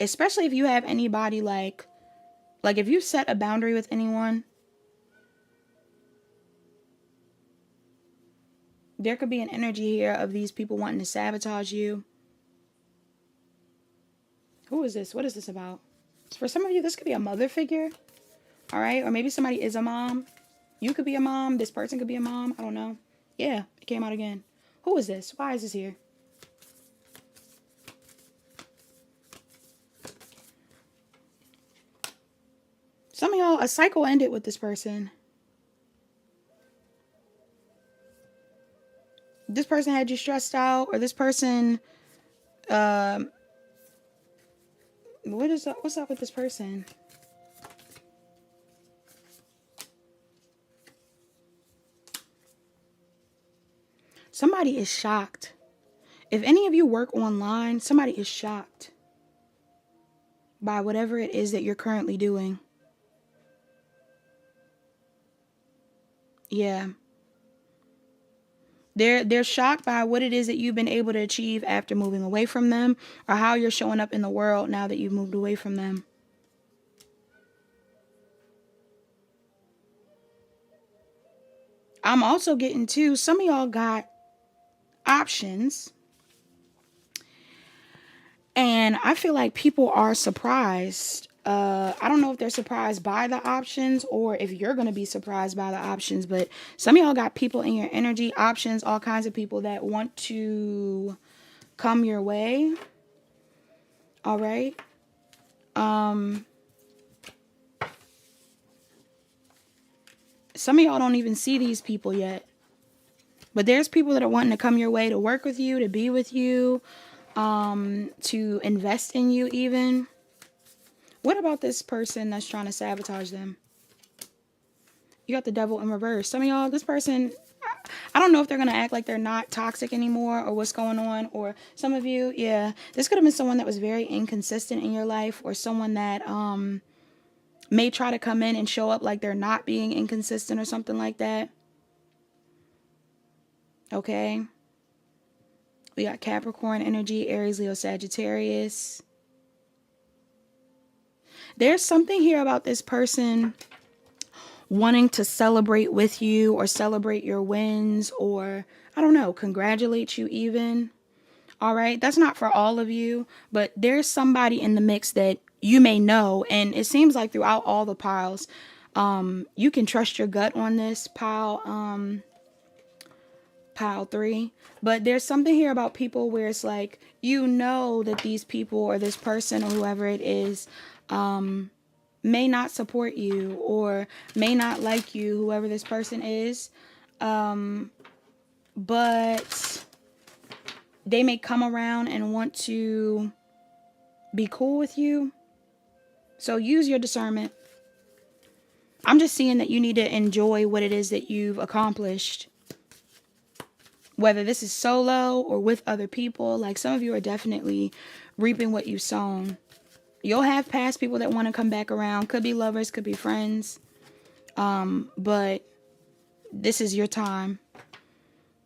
Especially if you have anybody like if you set a boundary with anyone, there could be an energy here of these people wanting to sabotage you. Who is this? What is this about? For some of you, this could be a mother figure. All right. Or maybe somebody is a mom. You could be a mom. This person could be a mom. I don't know. Yeah, it came out again. Who is this? Why is this here? Some of y'all, a cycle ended with this person. This person had you stressed out, or this person, what's up with this person? Somebody is shocked. If any of you work online, somebody is shocked by whatever it is that you're currently doing. Yeah. They're shocked by what it is that you've been able to achieve after moving away from them, or how you're showing up in the world now that you've moved away from them. I'm also getting to some of y'all got options, and I feel like people are surprised. I don't know if they're surprised by the options or if you're going to be surprised by the options, but some of y'all got people in your energy, options, all kinds of people that want to come your way. All right. Some of y'all don't even see these people yet, but there's people that are wanting to come your way to work with you, to be with you, to invest in you even. What about this person that's trying to sabotage them? You got the devil in reverse. Some of y'all, this person, I don't know if they're going to act like they're not toxic anymore or what's going on. Or some of you, yeah, this could have been someone that was very inconsistent in your life, or someone that may try to come in and show up like they're not being inconsistent or something like that. Okay. We got Capricorn energy, Aries, Leo, Sagittarius. There's something here about this person wanting to celebrate with you, or celebrate your wins, or I don't know, congratulate you even. All right. That's not for all of you, but there's somebody in the mix that you may know. And it seems like throughout all the piles, you can trust your gut on this pile 3. But there's something here about people where it's like, you know that these people or this person or whoever it is, may not support you or may not like you, whoever this person is. But they may come around and want to be cool with you. So use your discernment. I'm just seeing that you need to enjoy what it is that you've accomplished. Whether this is solo or with other people, like some of you are definitely reaping what you've sown. You'll have past people that want to come back around. Could be lovers, could be friends. But this is your time.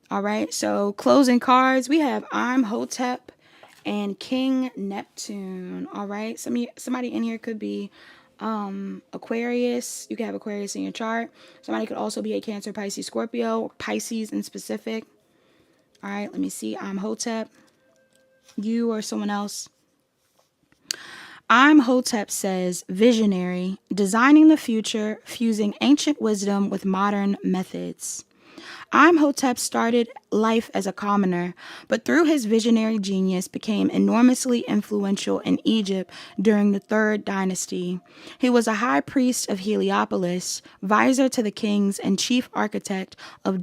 All right. So closing cards, we have I'm Hotep and King Neptune. All right. Somebody in here could be Aquarius. You can have Aquarius in your chart. Somebody could also be a Cancer, Pisces, Scorpio, Pisces in specific. All right. Let me see. I'm Hotep. You or someone else. I'm Hotep says, visionary, designing the future, fusing ancient wisdom with modern methods. I'm Hotep started life as a commoner, but through his visionary genius became enormously influential in Egypt during the Third Dynasty. He was a high priest of Heliopolis, vizier to the kings and chief architect of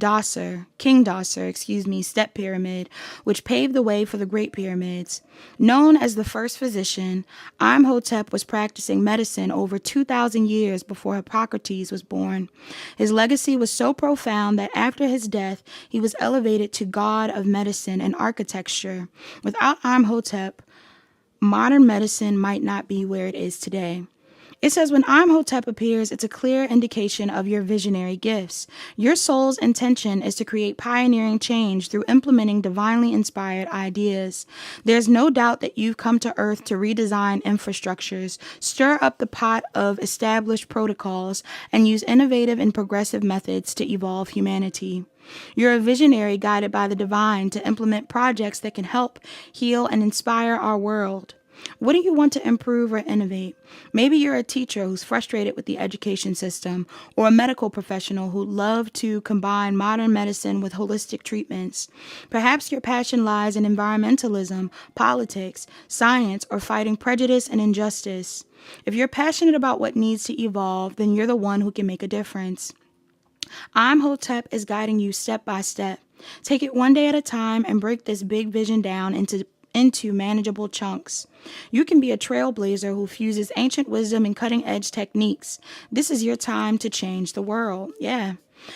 King Dosser, Step Pyramid, which paved the way for the Great Pyramids. Known as the first physician, Imhotep was practicing medicine over 2,000 years before Hippocrates was born. His legacy was so profound that after his death, he was elevated to god of medicine and architecture. Without Imhotep, modern medicine might not be where it is today. It says when Imhotep appears, it's a clear indication of your visionary gifts. Your soul's intention is to create pioneering change through implementing divinely inspired ideas. There's no doubt that you've come to Earth to redesign infrastructures, stir up the pot of established protocols, and use innovative and progressive methods to evolve humanity. You're a visionary guided by the divine to implement projects that can help, heal, and inspire our world. What do you want to improve or innovate? Maybe you're a teacher who's frustrated with the education system, or a medical professional who'd love to combine modern medicine with holistic treatments. Perhaps your passion lies in environmentalism, politics, science, or fighting prejudice and injustice. If you're passionate about what needs to evolve, then you're the one who can make a difference. Imhotep is guiding you step by step. Take it one day at a time and break this big vision down into manageable chunks. You can be a trailblazer who fuses ancient wisdom and cutting-edge techniques. This is your time to change the world. Yeah.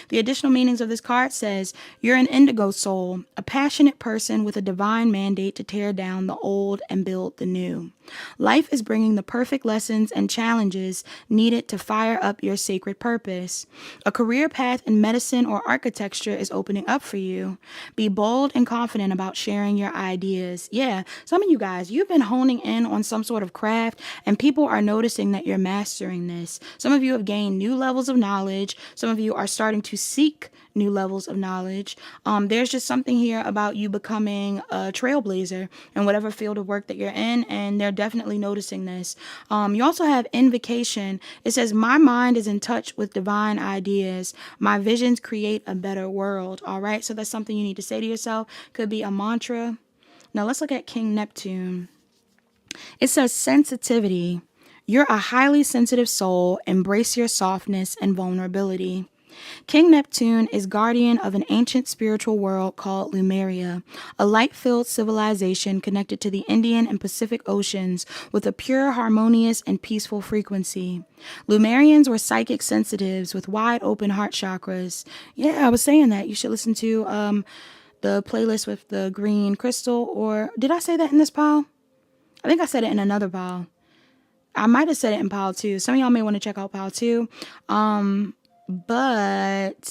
The additional meanings of this card says, you're an indigo soul, a passionate person with a divine mandate to tear down the old and build the new. Life is bringing the perfect lessons and challenges needed to fire up your sacred purpose. A career path in medicine or architecture is opening up for you. Be bold and confident about sharing your ideas. Yeah, some of you guys, you've been honing in on some sort of craft and people are noticing that you're mastering this. Some of you have gained new levels of knowledge. Some of you are starting to seek new levels of knowledge. There's just something here about you becoming a trailblazer in whatever field of work that you're in, and they're definitely noticing this. You also have invocation. It says, my mind is in touch with divine ideas. My visions create a better world. All right, so that's something you need to say to yourself. Could be a mantra. Now let's look at King Neptune. It says sensitivity. You're a highly sensitive soul. Embrace your softness and vulnerability. King Neptune is guardian of an ancient spiritual world called Lemuria, a light-filled civilization connected to the Indian and Pacific Oceans with a pure, harmonious, and peaceful frequency. Lemurians were psychic sensitives with wide-open heart chakras. Yeah, I was saying that. You should listen to the playlist with the green crystal, or did I say that in this pile? I think I said it in another pile. I might have said it in pile 2. Some of y'all may want to check out pile 2. But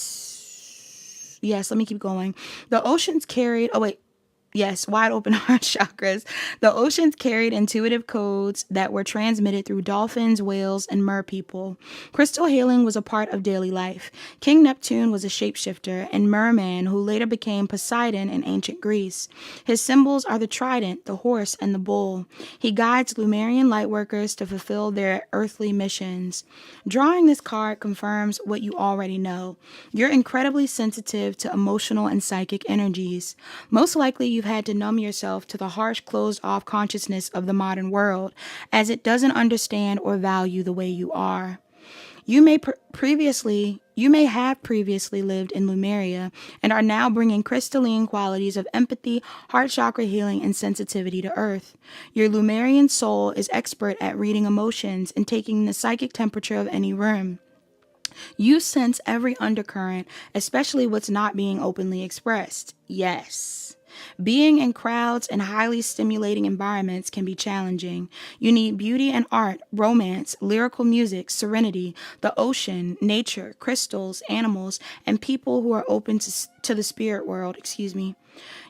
yes, let me keep going. The oceans carried, wide open heart chakras. The oceans carried intuitive codes that were transmitted through dolphins, whales, and mer people. Crystal healing was a part of daily life. King Neptune was a shapeshifter and merman who later became Poseidon in ancient Greece. His symbols are the trident, the horse, and the bull. He guides Lemurian lightworkers to fulfill their earthly missions. Drawing this card confirms what you already know. You're incredibly sensitive to emotional and psychic energies. Most likely, you've you've had to numb yourself to the harsh, closed-off consciousness of the modern world, as it doesn't understand or value the way you are. You may have previously lived in Lemuria and are now bringing crystalline qualities of empathy, heart chakra healing, and sensitivity to Earth. Your Lemurian soul is expert at reading emotions and taking the psychic temperature of any room. You sense every undercurrent, especially what's not being openly expressed. Yes. Being in crowds and highly stimulating environments can be challenging. You need beauty and art, romance, lyrical music, serenity, the ocean, nature, crystals, animals, and people who are open to the spirit world.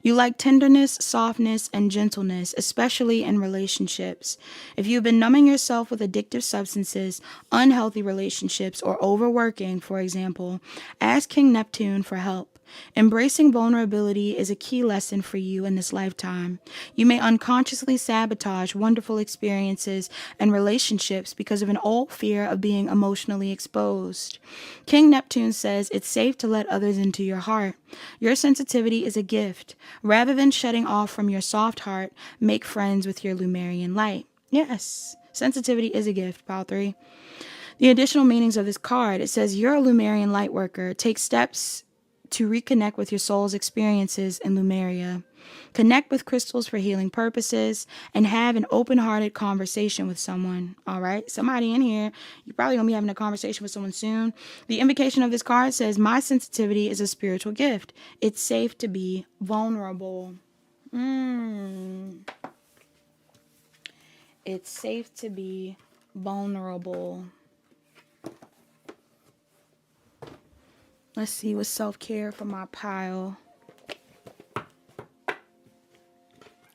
You like tenderness, softness, and gentleness, especially in relationships. If you've been numbing yourself with addictive substances, unhealthy relationships, or overworking, for example, ask King Neptune for help. Embracing vulnerability is a key lesson for you in this lifetime. You may unconsciously sabotage wonderful experiences and relationships because of an old fear of being emotionally exposed. King Neptune says it's safe to let others into your heart. Your sensitivity is a gift. Rather than shutting off from your soft heart, make friends with your Lemurian light. Yes, sensitivity is a gift, pile 3. The additional meanings of this card, it says you're a Lemurian light worker. Take steps to reconnect with your soul's experiences in Lemuria. Connect with crystals for healing purposes and have an open-hearted conversation with someone. All right, somebody in here, you're probably going to be having a conversation with someone soon. The invocation of this card says, my sensitivity is a spiritual gift. It's safe to be vulnerable. It's safe to be vulnerable. Let's see what's self-care for my pile.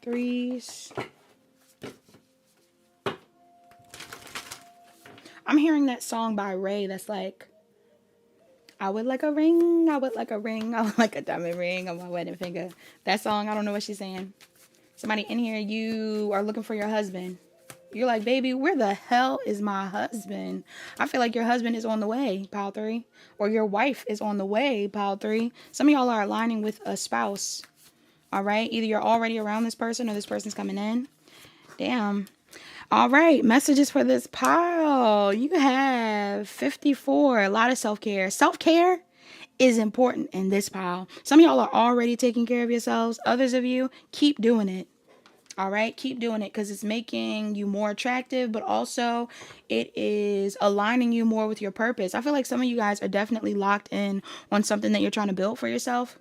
3s. I'm hearing that song by Ray that's like, I would like a ring, I would like a ring, I would like a diamond ring on my wedding finger. That song, I don't know what she's saying. Somebody in here, you are looking for your husband. You're like, baby, where the hell is my husband? I feel like your husband is on the way, pile 3. Or your wife is on the way, pile 3. Some of y'all are aligning with a spouse. All right? Either you're already around this person or this person's coming in. Damn. All right. Messages for this pile. You have 54. A lot of self-care. Self-care is important in this pile. Some of y'all are already taking care of yourselves. Others of you, keep doing it. All right, keep doing it because it's making you more attractive, but also it is aligning you more with your purpose. I feel like some of you guys are definitely locked in on something that you're trying to build for yourself.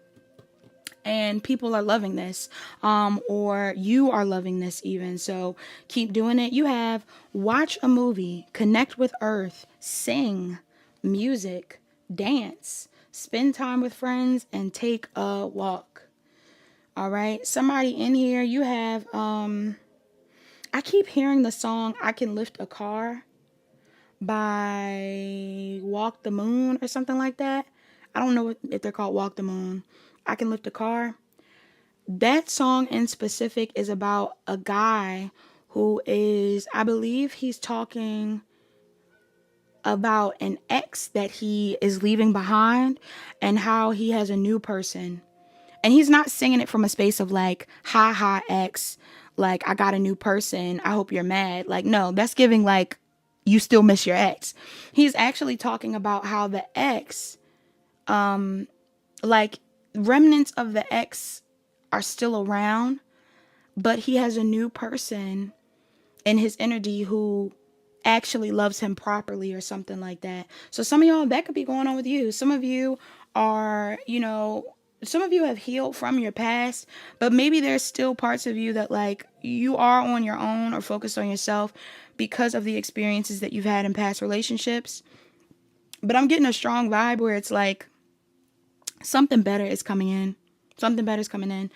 And people are loving this, or you are loving this even. So keep doing it. You have watch a movie, connect with Earth, sing, music, dance, spend time with friends, and take a walk. All right. Somebody in here, you have, I keep hearing the song, I Can Lift a Car by Walk the Moon or something like that. I don't know if they're called Walk the Moon. I Can Lift a Car. That song in specific is about a guy who is, I believe he's talking about an ex that he is leaving behind and how he has a new person. And he's not singing it from a space of like, ha ha ex, like I got a new person, I hope you're mad. Like, no, that's giving like you still miss your ex. He's actually talking about how the ex, like remnants of the ex are still around, but he has a new person in his energy who actually loves him properly or something like that. So some of y'all, that could be going on with you. Some of you are, some of you have healed from your past, but maybe there's still parts of you that like you are on your own or focused on yourself because of the experiences that you've had in past relationships. But I'm getting a strong vibe where it's like something better is coming in. Something better is coming in.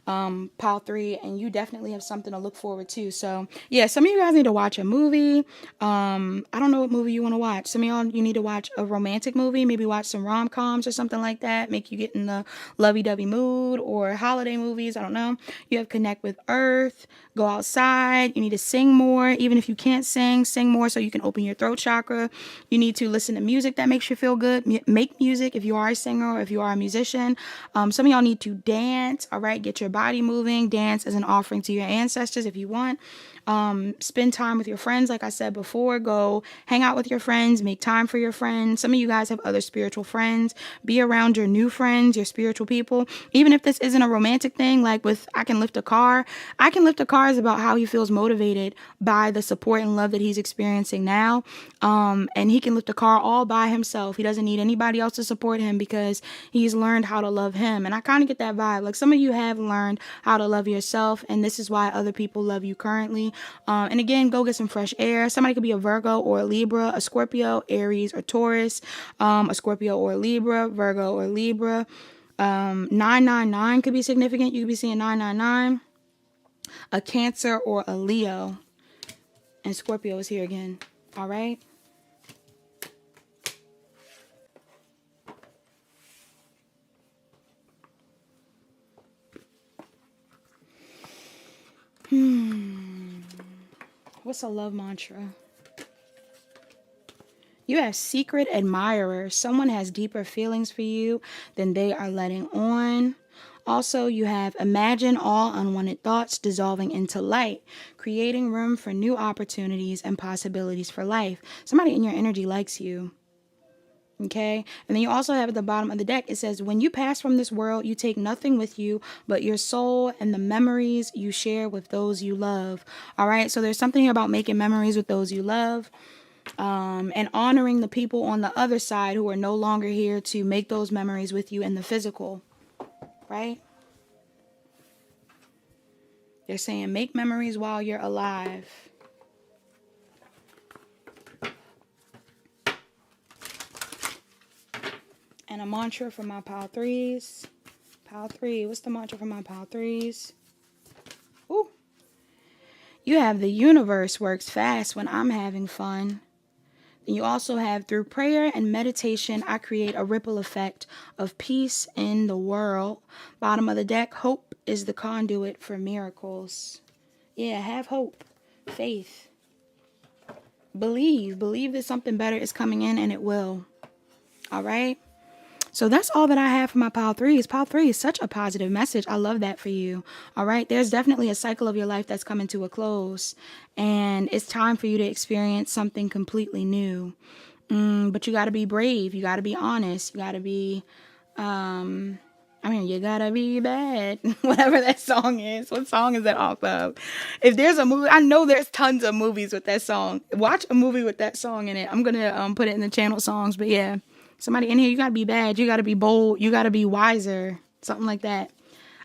Pile 3, and you definitely have something to look forward to. So yeah, some of you guys need to watch a movie. I don't know what movie you want to watch. Some of y'all, you need to watch a romantic movie, maybe watch some rom-coms or something like that, make you get in the lovey-dovey mood, or holiday movies. I don't know. You have Connect with Earth, go outside. You need to sing more. Even if you can't sing more so you can open your throat chakra. You need to listen to music that makes you feel good. Make music if you are a singer or if you are a musician. Some of y'all need to dance. All right, get your body moving. Dance as an offering to your ancestors if you want. Spend time with your friends. Like I said before, go hang out with your friends, make time for your friends. Some of you guys have other spiritual friends. Be around your new friends, your spiritual people. Even if this isn't a romantic thing, like with I Can Lift a Car. I Can Lift a Car is about how he feels motivated by the support and love that he's experiencing now. And he can lift a car all by himself. He doesn't need anybody else to support him because he's learned how to love him. And I kind of get that vibe. Like some of you have learned how to love yourself, and this is why other people love you currently. And again, go get some fresh air. Somebody could be a Virgo or a Libra, a Scorpio, Aries, or Taurus, a Scorpio or a Libra, Virgo or Libra. 999 could be significant. You could be seeing 999. A Cancer or a Leo. And Scorpio is here again. All right. What's a love mantra? You have secret admirers. Someone has deeper feelings for you than they are letting on. Also, you have imagine all unwanted thoughts dissolving into light, creating room for new opportunities and possibilities for life. Somebody in your energy likes you. Okay, and then you also have at the bottom of the deck, it says, when you pass from this world, you take nothing with you but your soul and the memories you share with those you love. All right, so there's something here about making memories with those you love, and honoring the people on the other side who are no longer here to make those memories with you in the physical, right? They're saying make memories while you're alive. And a mantra for my pile threes. Pile three. What's the mantra for my pile threes? Ooh. You have the universe works fast when I'm having fun. And you also have through prayer and meditation, I create a ripple effect of peace in the world. Bottom of the deck, hope is the conduit for miracles. Yeah, have hope. Faith. Believe. Believe that something better is coming in, and it will. All right? So that's all that I have for my pile threes. Pile three is such a positive message. I love that for you. All right. There's definitely a cycle of your life that's coming to a close. And it's time for you to experience something completely new. But you got to be brave. You got to be honest. You got to be, you got to be bad. Whatever that song is. What song is that off of? If there's a movie, I know there's tons of movies with that song. Watch a movie with that song in it. I'm going to put it in the channel songs. But yeah. Somebody in here, you got to be bad. You got to be bold. You got to be wiser. Something like that.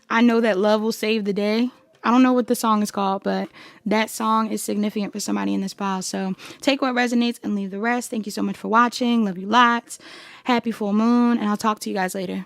I know that love will save the day. I don't know what the song is called, but that song is significant for somebody in this pile. So take what resonates and leave the rest. Thank you so much for watching. Love you lots. Happy full moon. And I'll talk to you guys later.